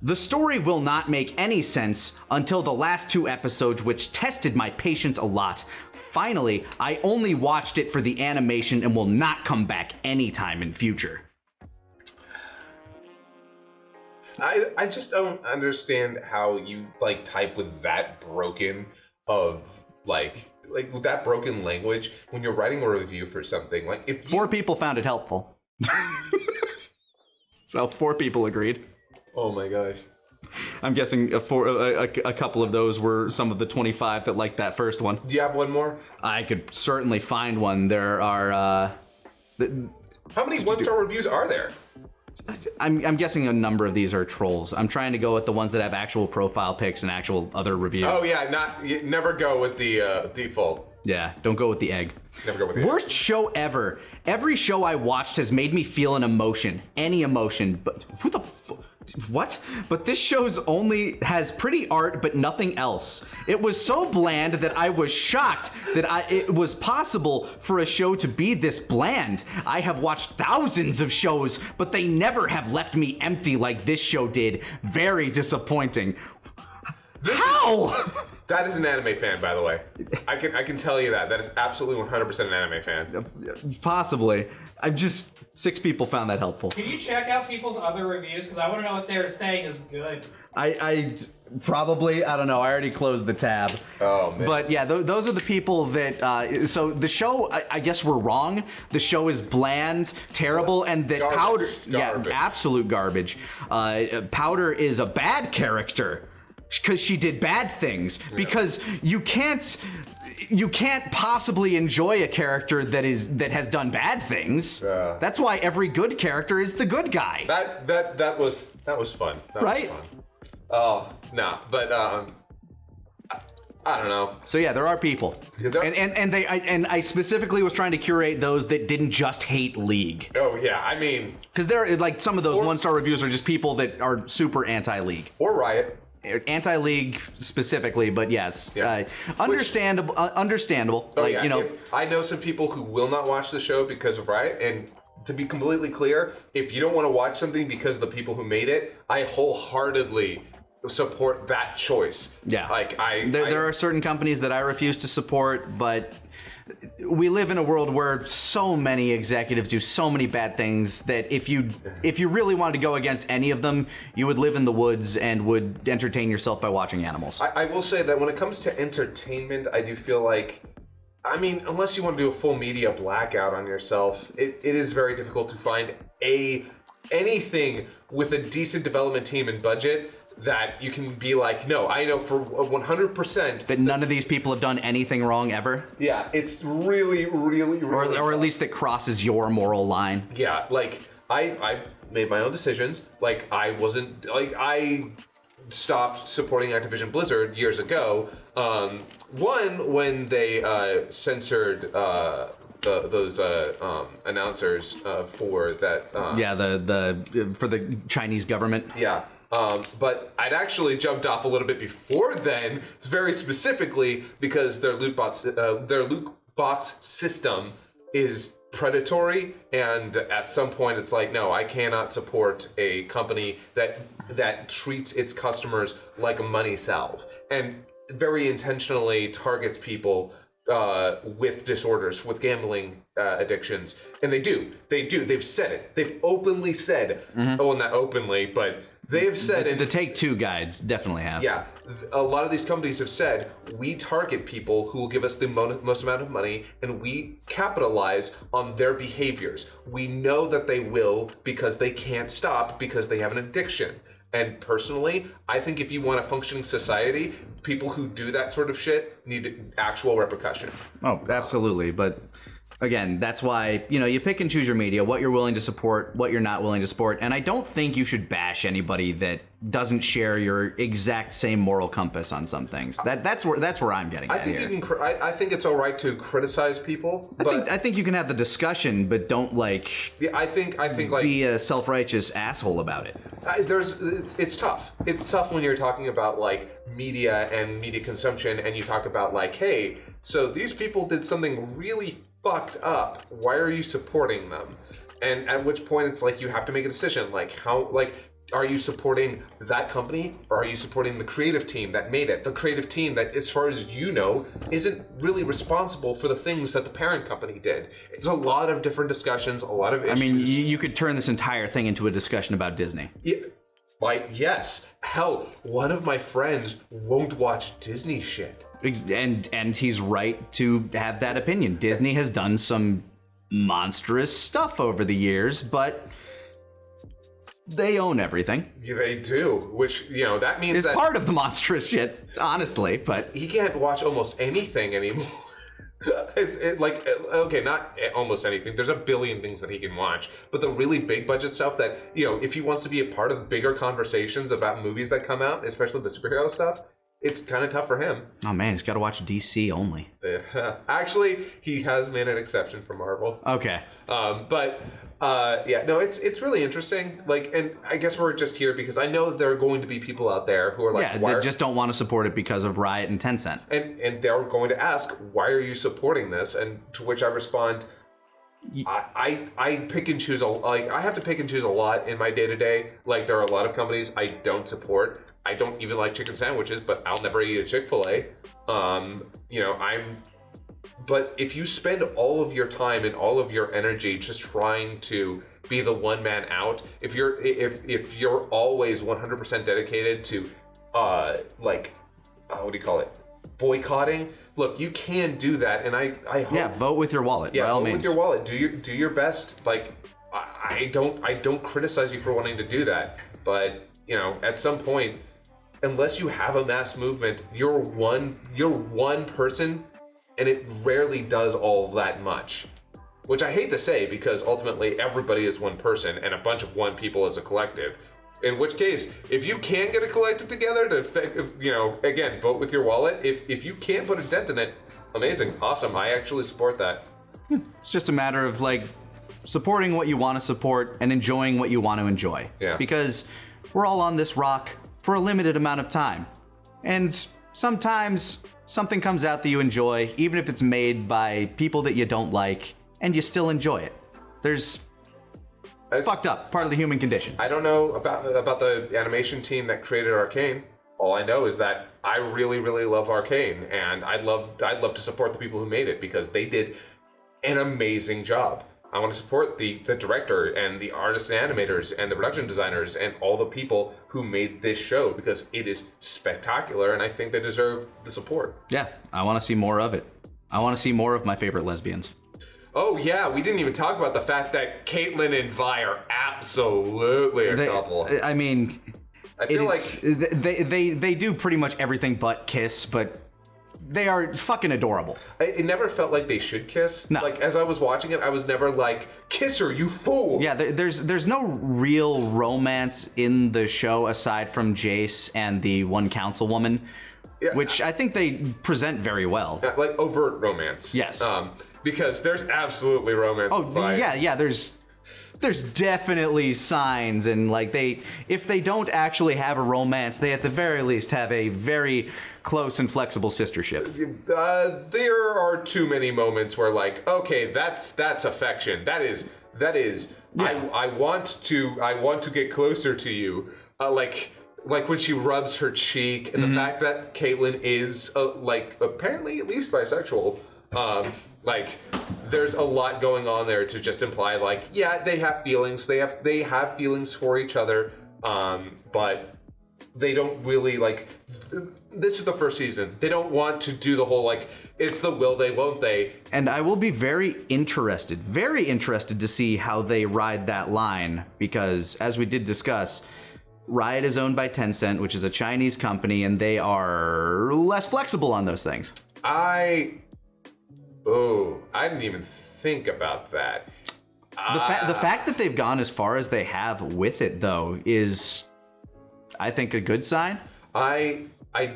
The story will not make any sense until the last 2 episodes, which tested my patience a lot. Finally, I only watched it for the animation and will not come back anytime in future. I just don't understand how you like type with that broken of like with that broken language when you're writing a review for something. Like if 4 people found it helpful. So 4 people agreed. Oh my gosh. I'm guessing a couple of those were some of the 25 that liked that first one. Do you have one more? I could certainly find one. There are how many 1-star reviews are there? I'm guessing a number of these are trolls. I'm trying to go with the ones that have actual profile pics and actual other reviews. Oh yeah, never go with the default. Yeah, don't go with the egg. Never go with the Worst show ever. Every show I watched has made me feel an emotion, any emotion. But what? But this show's only has pretty art, but nothing else. It was so bland that I was shocked that it was possible for a show to be this bland. I have watched thousands of shows, but they never have left me empty like this show did. Very disappointing. How? That is an anime fan, by the way. I can tell you that. That is absolutely 100% an anime fan. Possibly. I'm just 6 people found that helpful. Can you check out people's other reviews? Because I want to know what they're saying is good. I probably, I don't know, I already closed the tab. Oh, man. But yeah, those are the people that, so the show, I guess we're wrong. The show is bland, terrible, and that Powder, yeah, absolute garbage. Powder is a bad character because she did bad things. Yeah. Because you can't possibly enjoy a character that has done bad things. That's why every good character is the good guy. That was fun. That right? was fun. Oh, no, but I don't know. So yeah, there are people, and I specifically was trying to curate those that didn't just hate League. Oh yeah, I mean, because they're like some of those 1-star reviews are just people that are super anti-League or Riot. Anti-League specifically, but yes, yeah. Understandable. Oh, like, yeah. I know some people who will not watch the show because of Riot, and to be completely clear, if you don't want to watch something because of the people who made it, I wholeheartedly support that choice. Yeah, like there are certain companies that I refuse to support, but we live in a world where so many executives do so many bad things that if you really wanted to go against any of them, you would live in the woods and would entertain yourself by watching animals. I will say that when it comes to entertainment, I do feel like, I mean, unless you want to do a full media blackout on yourself, it is very difficult to find anything with a decent development team and budget that you can be like, no, I know for 100% that none of these people have done anything wrong ever. Yeah, it's really or at least that crosses your moral line. Yeah, like I made my own decisions. Like I stopped supporting Activision Blizzard years ago. One, when they censored those announcers for that. For the Chinese government. Yeah. But I'd actually jumped off a little bit before then, very specifically because their loot box system is predatory, and at some point it's like, no, I cannot support a company that treats its customers like a money salve and very intentionally targets people with disorders, with gambling addictions, and they've said it. They've openly said, oh, not openly, but they have said... The Take-Two guide definitely have. Yeah. A lot of these companies have said, we target people who will give us the most amount of money, and we capitalize on their behaviors. We know that they will because they can't stop because they have an addiction. And personally, I think if you want a functioning society, people who do that sort of shit need actual repercussion. Oh, absolutely. But Again, that's why, you pick and choose your media, what you're willing to support, what you're not willing to support. And I don't think you should bash anybody that doesn't share your exact same moral compass on some things. That's where I'm getting at here. I think it's all right to criticize people. I think you can have the discussion, but don't Yeah, I think like be a self-righteous asshole about it. It's tough. It's tough when you're talking about like media and media consumption, and you talk about like, hey, so these people did something really fucked up. Why are you supporting them? And at which point it's like you have to make a decision. Like are you supporting that company, or are you supporting the creative team that made it? The creative team that, as far as you know, isn't really responsible for the things that the parent company did. It's a lot of different discussions, a lot of issues. I mean, you could turn this entire thing into a discussion about Disney. Yeah, yes. Hell, one of my friends won't watch Disney shit. And he's right to have that opinion. Disney has done some monstrous stuff over the years, but they own everything. Yeah, they do, which, that means it's part of the monstrous shit, honestly, but he can't watch almost anything anymore. Okay, not almost anything. There's a billion things that he can watch, but the really big budget stuff that, if he wants to be a part of bigger conversations about movies that come out, especially the superhero stuff, it's kind of tough for him. Oh man, he's got to watch DC only. Actually, he has made an exception for Marvel. Okay. It's really interesting. And I guess we're just here because I know there are going to be people out there who are like, they just don't want to support it because of Riot and Tencent. And they're going to ask, why are you supporting this? And to which I respond, I pick and choose I have to pick and choose a lot in my day-to-day. Like, there are a lot of companies I don't support. I don't even like chicken sandwiches, but I'll never eat a Chick-fil-A. But if you spend all of your time and all of your energy just trying to be the one man out, if you're always 100% dedicated to what do you call it? Boycotting. Look, you can do that, and I hope, vote with your wallet. Yeah, by all vote means. with your wallet. Do your best. I don't criticize you for wanting to do that, but at some point, unless you have a mass movement, you're one person, and it rarely does all that much. Which I hate to say, because ultimately everybody is one person, and a bunch of one people is a collective. In which case, if you can get a collective together to, again, vote with your wallet, if you can't put a dent in it, amazing, awesome, I actually support that. It's just a matter of, supporting what you want to support and enjoying what you want to enjoy. Yeah. Because we're all on this rock for a limited amount of time. And sometimes something comes out that you enjoy, even if it's made by people that you don't like, and you still enjoy it. It's fucked up, part of the human condition. I don't know about the animation team that created Arcane. All I know is that I really, really love Arcane, and I'd love to support the people who made it because they did an amazing job. I want to support the director and the artists and animators and the production designers and all the people who made this show because it is spectacular, and I think they deserve the support. Yeah, I want to see more of it. I want to see more of my favorite lesbians. Oh yeah, we didn't even talk about the fact that Caitlyn and Vi are absolutely a couple. I mean, I feel like they do pretty much everything but kiss, but they are fucking adorable. It never felt like they should kiss. No. As I was watching it, I was never like, kiss her, you fool. Yeah, there's no real romance in the show aside from Jace and the one councilwoman, which I think they present very well. Like overt romance. Yes. Because there's absolutely romance. Oh, yeah, there's definitely signs, and if they don't actually have a romance, they at the very least have a very close and flexible sistership. There are too many moments where okay, that's affection. That is. Yeah. I want to get closer to you. Like when she rubs her cheek, and the fact that Caitlyn is apparently at least bisexual. There's a lot going on there to just imply they have feelings. They have feelings for each other, but they don't really this is the first season. They don't want to do the whole it's the will they, won't they. And I will be very interested to see how they ride that line, because as we did discuss, Riot is owned by Tencent, which is a Chinese company, and they are less flexible on those things. Oh, I didn't even think about that. The fact that they've gone as far as they have with it, though, is, I think, a good sign. I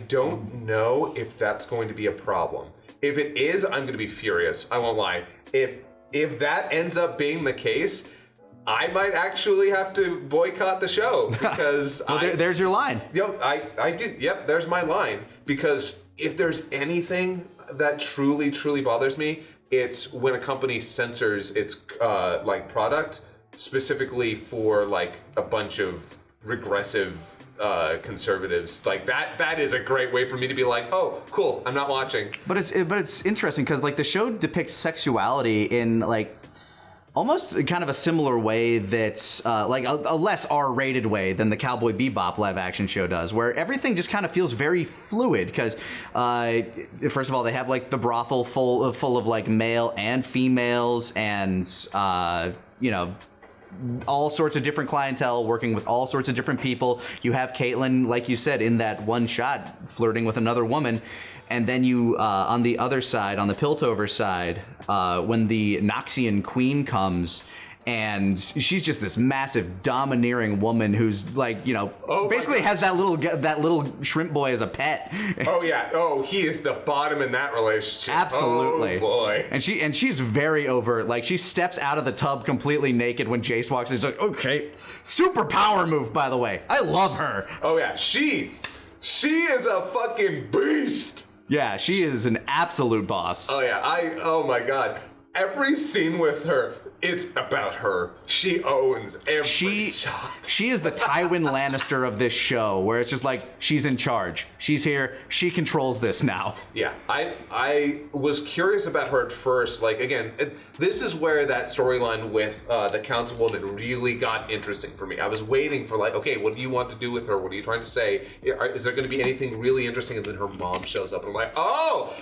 don't know if that's going to be a problem. If it is, I'm going to be furious. I won't lie. If that ends up being the case, I might actually have to boycott the show because Well, there's your line. I did. Yep, there's my line. Because if there's anything that truly, truly bothers me, it's when a company censors its like product specifically for like a bunch of regressive conservatives. Like that is a great way for me to be like, oh, cool, I'm not watching. But it's interesting because like the show depicts sexuality in like almost kind of a similar way that's like a less R-rated way than the Cowboy Bebop live-action show does, where everything just kind of feels very fluid. Because first of all, they have like the brothel full of like male and females, and you know, all sorts of different clientele working with all sorts of different people. You have Caitlyn, like you said, in that one shot flirting with another woman. And then you, on the other side, on the Piltover side, when the Noxian Queen comes, and she's just this massive, domineering woman who's like, you know, basically has that little shrimp boy as a pet. Oh yeah. Oh, he is the bottom in that relationship. Absolutely. Oh boy. And she's very overt. Like she steps out of the tub completely naked when Jace walks in. She's like, okay, super power move, by the way. I love her. Oh yeah. She is a fucking beast. Yeah, she is an absolute boss. Oh yeah, oh my god. Every scene with her, it's about her. She owns every shot. She is the Tywin Lannister of this show, where it's just like, she's in charge. She's here, she controls this now. Yeah, I was curious about her at first. Like, again, this is where that storyline with the councilwoman really got interesting for me. I was waiting for like, okay, what do you want to do with her? What are you trying to say? Is there going to be anything really interesting? And then her mom shows up, and I'm like, oh,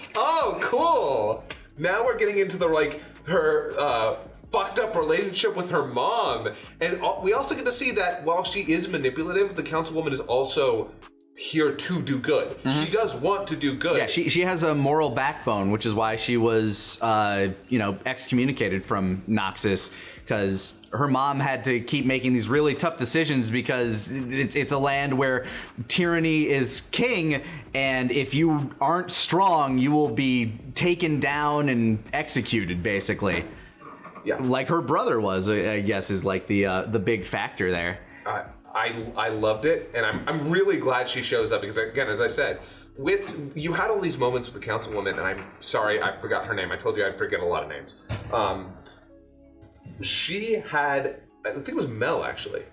cool. Now we're getting into the like her fucked up relationship with her mom, and we also get to see that while she is manipulative, the councilwoman is also here to do good. Mm-hmm. She does want to do good. Yeah, she has a moral backbone, which is why she was excommunicated from Noxus, because her mom had to keep making these really tough decisions because it's a land where tyranny is king, and if you aren't strong, you will be taken down and executed, basically. Yeah. Like her brother was, I guess, is like the big factor there. I loved it, and I'm really glad she shows up because, again, as I said, you had all these moments with the councilwoman, and I'm sorry I forgot her name. I told you I'd forget a lot of names. She had, I think it was Mel actually.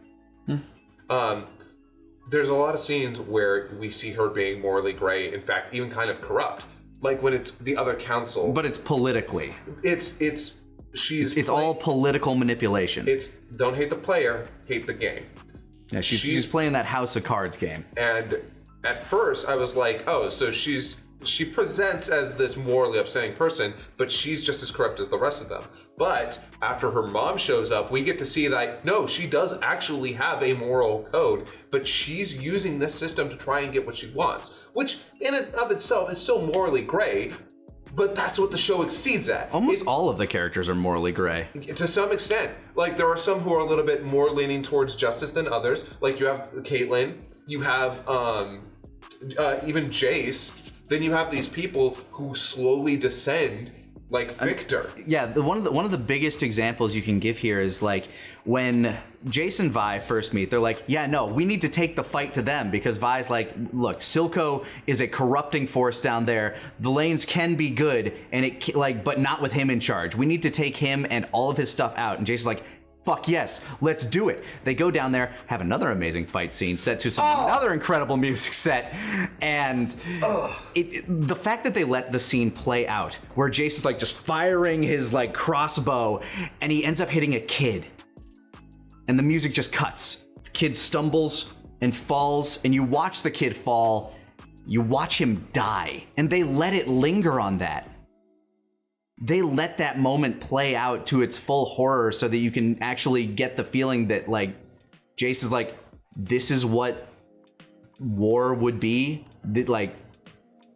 There's a lot of scenes where we see her being morally gray, in fact, even kind of corrupt. Like when it's the other council. But it's politically. It's all political manipulation. It's don't hate the player, hate the game. Yeah, she's playing that House of Cards game. And at first I was like, oh, so she presents as this morally upstanding person, but she's just as corrupt as the rest of them. But after her mom shows up, we get to see that, no, she does actually have a moral code, but she's using this system to try and get what she wants, which in and of itself is still morally gray, but that's what the show exceeds at. Almost all of the characters are morally gray. To some extent. Like, there are some who are a little bit more leaning towards justice than others. Like, you have Caitlyn, you have even Jace. Then you have these people who slowly descend, like Victor. Yeah, one of the biggest examples you can give here is like when Jace and Vi first meet, they're like, yeah, no, we need to take the fight to them because Vi's like, look, Silco is a corrupting force down there. The lanes can be good, and but not with him in charge. We need to take him and all of his stuff out. And Jace's like, fuck yes, let's do it. They go down there, have another amazing fight scene set to another incredible music set, and the fact that they let the scene play out, where Jace is like just firing his like crossbow, and he ends up hitting a kid, and the music just cuts. The kid stumbles and falls, and you watch the kid fall, you watch him die, and they let it linger on that. They let that moment play out to its full horror so that you can actually get the feeling that, like, Jace is like, this is what war would be. Like,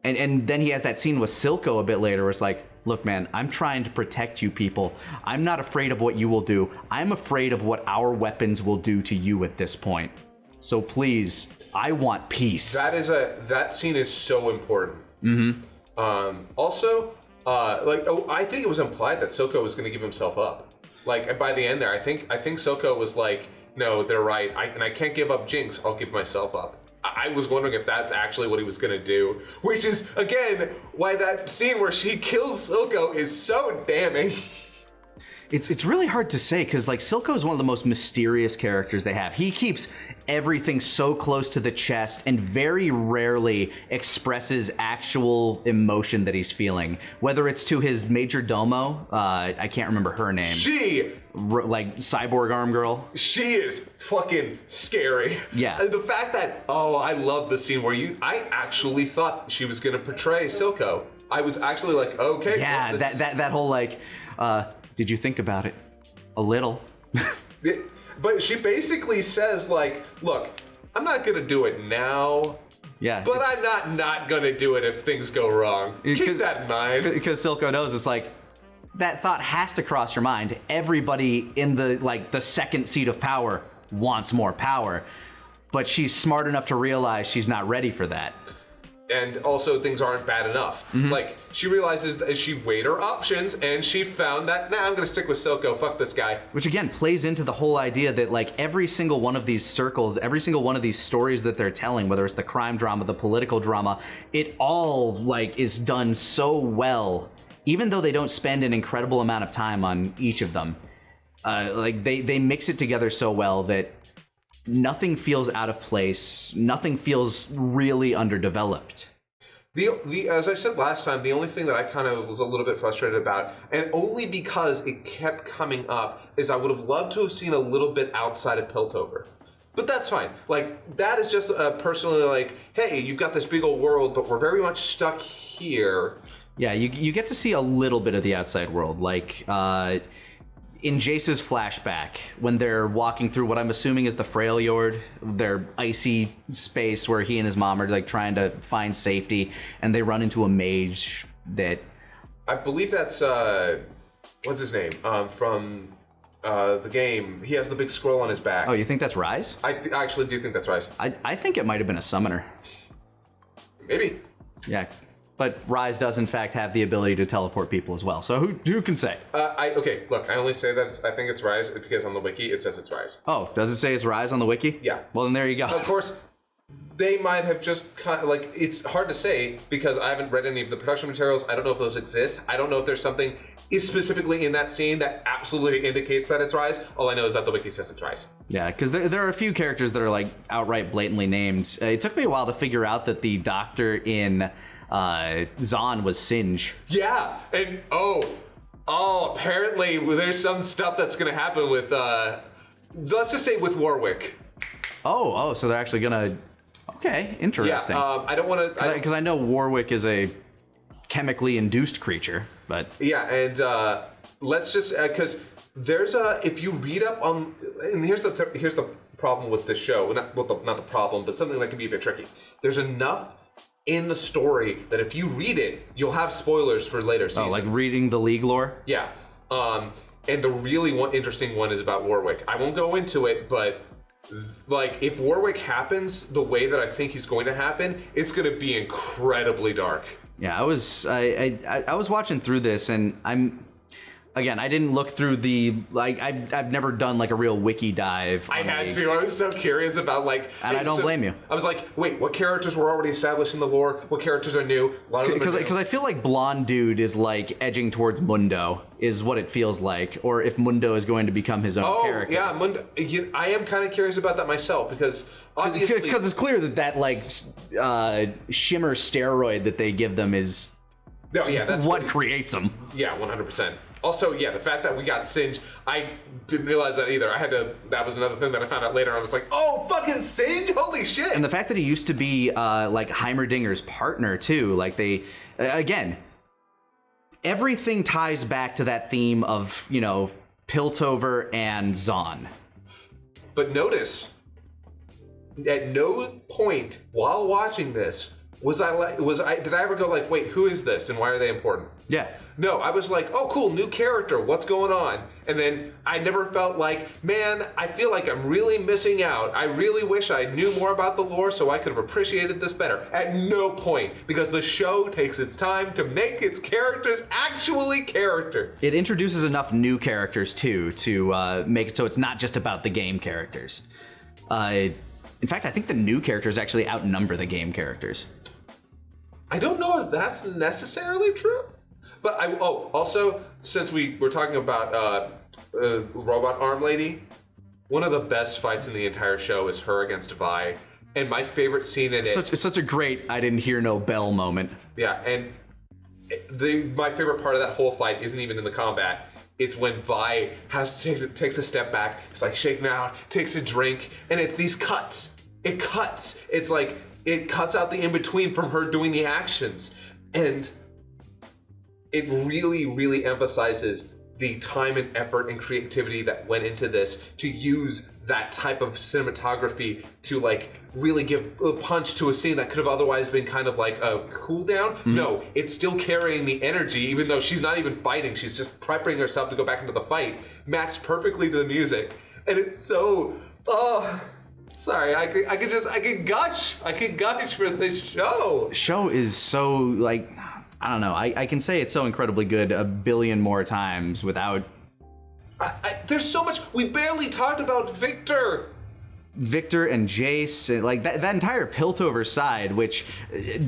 and then he has that scene with Silco a bit later where it's like, look, man, I'm trying to protect you people. I'm not afraid of what you will do. I'm afraid of what our weapons will do to you at this point. So please, I want peace. That scene is so important. Also, I think it was implied that Silco was going to give himself up. Like by the end there, I think Silco was like, no, they're right. I can't give up Jinx. I'll give myself up. I was wondering if that's actually what he was going to do, which is, again, why that scene where she kills Silco is so damning. It's really hard to say because like Silco is one of the most mysterious characters they have. He keeps everything so close to the chest and very rarely expresses actual emotion that he's feeling. Whether it's to his major domo, I can't remember her name. Like cyborg arm girl. She is fucking scary. Yeah. And the fact that, I love the scene where I actually thought she was gonna portray Silco. I was actually like, okay. Yeah, well, that whole like, did you think about it? A little. But she basically says like, look, I'm not gonna do it now. Yeah. But I'm not gonna do it if things go wrong. Keep that in mind. Because Silco knows it's like, that thought has to cross your mind. Everybody in the second seat of power wants more power, but she's smart enough to realize she's not ready for that. And also things aren't bad enough. Like she realizes that she weighed her options and she found that, I'm gonna stick with Silco, fuck this guy. Which again plays into the whole idea that like every single one of these circles, every single one of these stories that they're telling, whether it's the crime drama, the political drama, it all like is done so well. Even though they don't spend an incredible amount of time on each of them, like they mix it together so well that nothing feels out of place. Nothing feels really underdeveloped. As I said last time, the only thing that I kind of was a little bit frustrated about, and only because it kept coming up, is I would have loved to have seen a little bit outside of Piltover. But that's fine. Like, that is just personally like, hey, you've got this big old world, but we're very much stuck here. Yeah, you get to see a little bit of the outside world, like in Jace's flashback, when they're walking through what I'm assuming is the Freljord, their icy space where he and his mom are like trying to find safety, and they run into a mage that... I believe that's, what's his name, from the game. He has the big scroll on his back. Oh, you think that's Rise? I actually do think that's Rise. I think it might have been a summoner. Maybe. Yeah. But Rise does, in fact, have the ability to teleport people as well. So who can say? Okay, look, I only say that I think it's Rise because on the wiki it says it's Rise. Oh, does it say it's Rise on the wiki? Yeah. Well, then there you go. Of course, they might have just kind of, like, it's hard to say because I haven't read any of the production materials. I don't know if those exist. I don't know if there's something specifically in that scene that absolutely indicates that it's Rise. All I know is that the wiki says it's Rise. Yeah, because there are a few characters that are, like, outright blatantly named. It took me a while to figure out that the doctor in... Zahn was Singe. Yeah, and apparently there's some stuff that's gonna happen with let's just say with Warwick. Oh, so they're actually gonna... Okay, interesting. Yeah, I don't want to... Because I know Warwick is a chemically induced creature, but... Yeah, and let's just... Because there's if you read up on... And here's the problem with this show. Not the problem, but something that can be a bit tricky. There's enough in the story that if you read it, you'll have spoilers for later seasons. Oh, like reading the League lore? Yeah. And the really interesting one is about Warwick. I won't go into it, but like if Warwick happens the way that I think he's going to happen, it's going to be incredibly dark. Yeah, I was watching through this, and I didn't look through the, like, I've never done like a real wiki dive. I had to. I was so curious about like... And I don't blame you. I was like, wait, what characters were already established in the lore? What characters are new? A lot of them because I feel like Blonde Dude is like edging towards Mundo, is what it feels like. Or if Mundo is going to become his own character. Oh, yeah, Mundo. I am kind of curious about that myself because obviously... Because it's clear that like shimmer steroid that they give them is... No, yeah, that's what creates them. Yeah, 100%. Also, yeah, the fact that we got Singe, I didn't realize that either. That was another thing that I found out later. I was like, oh, fucking Singe, holy shit. And the fact that he used to be like Heimerdinger's partner too, like they, again, everything ties back to that theme of, Piltover and Zahn. But notice, at no point while watching this did I ever go like, wait, who is this and why are they important? Yeah. No, I was like, oh cool, new character, what's going on? And then I never felt like, man, I feel like I'm really missing out. I really wish I knew more about the lore so I could have appreciated this better. At no point, because the show takes its time to make its characters actually characters. It introduces enough new characters too to make it so it's not just about the game characters. In fact, I think the new characters actually outnumber the game characters. I don't know if that's necessarily true, but also, since we were talking about Robot Arm Lady, one of the best fights in the entire show is her against Vi, and my favorite scene in it. Such a great I didn't hear no bell moment. Yeah, and my favorite part of that whole fight isn't even in the combat. It's when Vi takes a step back, it's like shaking out, takes a drink, and it's these cuts. It cuts. It's like it cuts out the in-between from her doing the actions. And it really, really emphasizes the time and effort and creativity that went into this to use that type of cinematography to like really give a punch to a scene that could have otherwise been kind of like a cool down. Mm-hmm. No, it's still carrying the energy, even though she's not even fighting. She's just prepping herself to go back into the fight, matched perfectly to the music. And it's so, sorry, I could gush for this show. Show is so like, I don't know. I can say it's so incredibly good a billion more times without. There's so much. We barely talked about Victor and Jace, like that entire Piltover side, which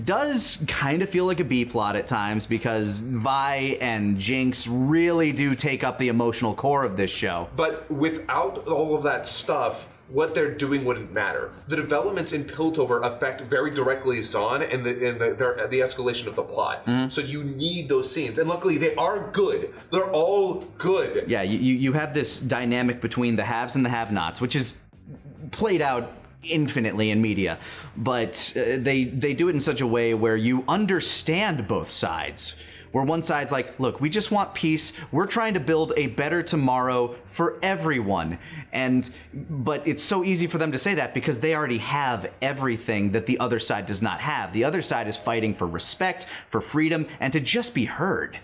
does kind of feel like a B plot at times because Vi and Jinx really do take up the emotional core of this show. But without all of that stuff, what they're doing wouldn't matter. The developments in Piltover affect very directly Zahn and the escalation of the plot. Mm-hmm. So you need those scenes, and luckily they are good. They're all good. Yeah, you have this dynamic between the haves and the have-nots, which is played out infinitely in media, but they do it in such a way where you understand both sides. Where one side's like, look, we just want peace. We're trying to build a better tomorrow for everyone. But it's so easy for them to say that because they already have everything that the other side does not have. The other side is fighting for respect, for freedom, and to just be heard.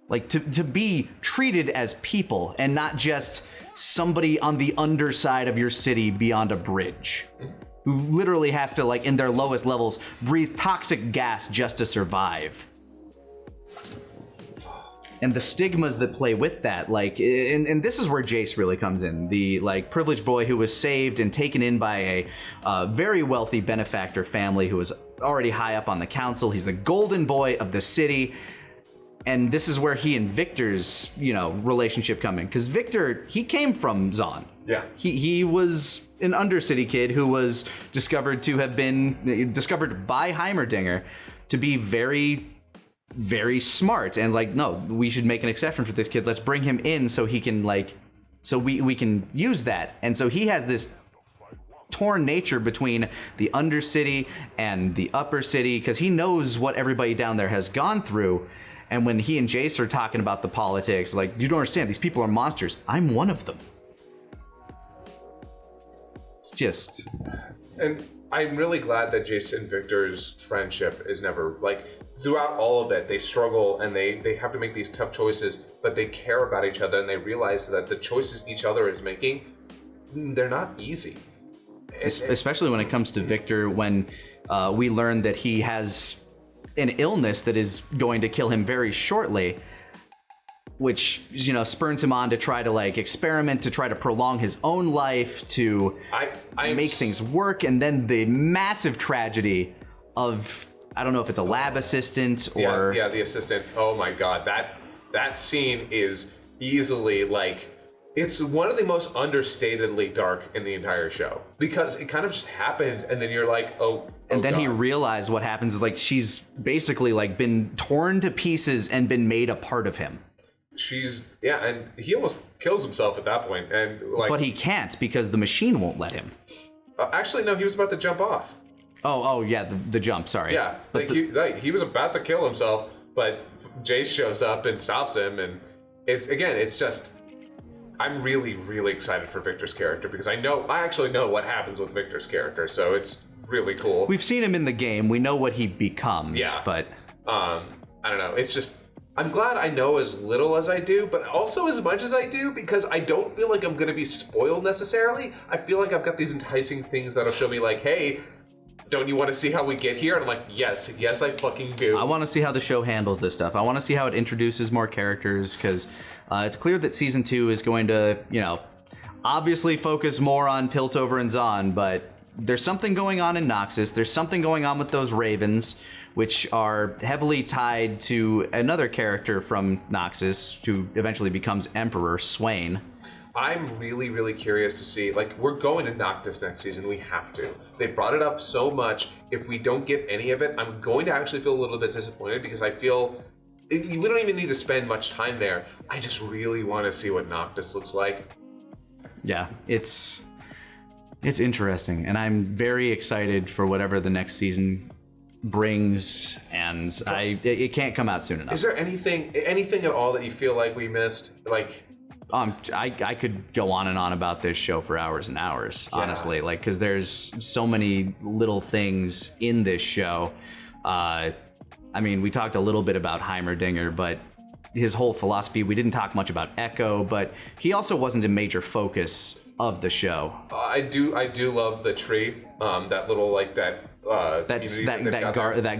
Like to be treated as people and not just somebody on the underside of your city beyond a bridge. Who literally have to, like, in their lowest levels, breathe toxic gas just to survive. And the stigmas that play with that, like, and this is where Jace really comes in. The, like, privileged boy who was saved and taken in by a very wealthy benefactor family who was already high up on the council. He's the golden boy of the city. And this is where he and Victor's, relationship come in. Because Victor, he came from Zahn. Yeah. He was an Undercity kid who was discovered by Heimerdinger to be very, very smart. And like, no, we should make an exception for this kid. Let's bring him in so he can so we can use that. And so he has this torn nature between the Undercity and the Upper City because he knows what everybody down there has gone through. And when he and Jace are talking about the politics, like, you don't understand, these people are monsters. I'm one of them. It's just... And I'm really glad that Jace and Victor's friendship is never, like, throughout all of it, they struggle and they have to make these tough choices, but they care about each other and they realize that the choices each other is making, they're not easy. Especially when it comes to Victor, when we learn that he has an illness that is going to kill him very shortly, which spurns him on to try to experiment, to try to prolong his own life, to make things work, and then the massive tragedy of, I don't know if it's a lab assistant or yeah, the assistant. Oh my god, that scene is easily it's one of the most understatedly dark in the entire show because it kind of just happens and then you're like, oh and then God. He realized what happens is she's basically been torn to pieces and been made a part of him. And he almost kills himself at that point, and but he can't because the machine won't let him. Actually, no, he was about to jump off. Oh yeah, the jump. Sorry. Yeah, he was about to kill himself, but Jace shows up and stops him, and it's just. I'm really, really excited for Victor's character because I actually know what happens with Victor's character, so it's really cool. We've seen him in the game. We know what he becomes. Yeah. But I don't know. It's just, I'm glad I know as little as I do, but also as much as I do, because I don't feel like I'm going to be spoiled necessarily. I feel like I've got these enticing things that'll show me like, hey, don't you want to see how we get here? And I'm like, yes, I fucking do. I want to see how the show handles this stuff. I want to see how it introduces more characters, because it's clear that season 2 is going to, obviously focus more on Piltover and Zahn, but there's something going on in Noxus. There's something going on with those ravens, which are heavily tied to another character from Noxus, who eventually becomes Emperor, Swain. I'm really, really curious to see, like, we're going to Noctis next season. We have to. They brought it up so much. If we don't get any of it, I'm going to actually feel a little bit disappointed, because I feel we don't even need to spend much time there. I just really want to see what Noctis looks like. Yeah, it's interesting, and I'm very excited for whatever the next season brings, and it can't come out soon enough. Is there anything at all that you feel like we missed? Like, I could go on and on about this show for hours and hours, honestly, like, because there's so many little things in this show. I mean, we talked a little bit about Heimerdinger, but his whole philosophy, we didn't talk much about Echo, but he also wasn't a major focus of the show. I do love the tree, that little, like, that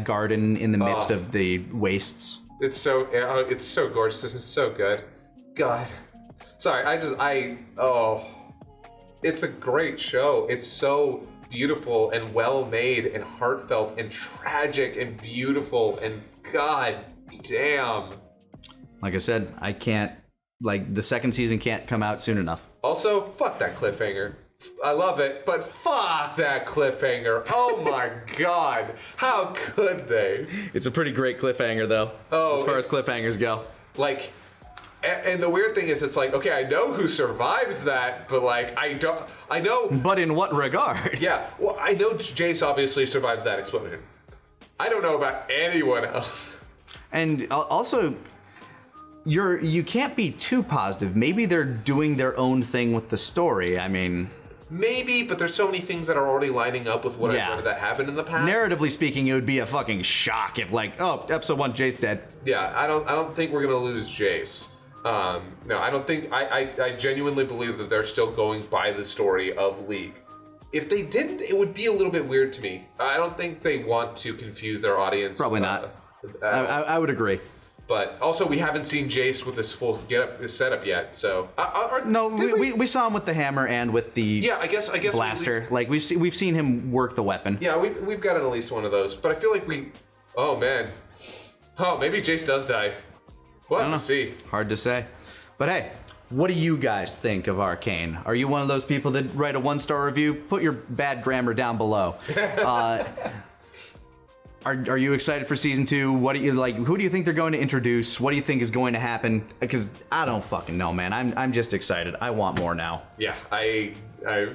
garden in the midst of the wastes. It's so gorgeous. This is so good. God. Sorry, it's a great show. It's so beautiful and well made and heartfelt and tragic and beautiful, and god damn. Like I said, I can't, like, the second season can't come out soon enough. Also, fuck that cliffhanger. I love it, but fuck that cliffhanger. Oh my god. How could they? It's a pretty great cliffhanger, though, as far as cliffhangers go. Like, and the weird thing is, it's like, okay, I know who survives that, but, like, I know. But in what regard? Yeah, well, I know Jace obviously survives that explosion. I don't know about anyone else. And also, you can't be too positive. Maybe they're doing their own thing with the story. I mean, maybe, but there's so many things that are already lining up with what I've heard that happened in the past. Narratively speaking, it would be a fucking shock if, like, oh, episode 1, Jace dead. Yeah, I don't think we're gonna lose Jace. No, I don't think. I genuinely believe that they're still going by the story of League. If they didn't, it would be a little bit weird to me. I don't think they want to confuse their audience. Probably not. I would agree. But also, we haven't seen Jace with this full setup yet. So no, we saw him with the hammer and with the I guess blaster. Like we've seen him work the weapon. Yeah, we've got at least one of those. But I feel like oh man, maybe Jace does die. We'll have to see. Hard to say. But hey, what do you guys think of Arcane? Are you one of those people that write a 1-star review? Put your bad grammar down below. Are you excited for season 2? What do you like? Who do you think they're going to introduce? What do you think is going to happen? Because I don't fucking know, man. I'm just excited. I want more now. Yeah, I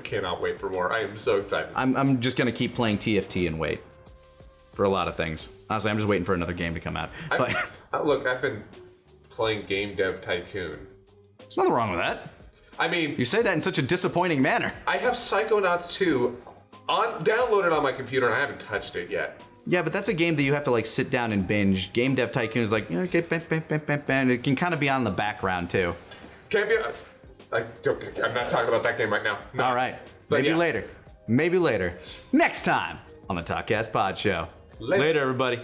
cannot wait for more. I am so excited. I'm just gonna keep playing TFT and wait for a lot of things. Honestly, I'm just waiting for another game to come out. Look, I've been playing Game Dev Tycoon. There's nothing wrong with that. I mean, you say that in such a disappointing manner. I have Psychonauts 2 downloaded on my computer and I haven't touched it yet. Yeah, but that's a game that you have to, like, sit down and binge. Game Dev Tycoon is like, okay, it can kind of be on the background too. Can't be. I'm not talking about that game right now. No. All right, maybe later. Maybe later. Next time on the Talkcast Podshow. Later, everybody.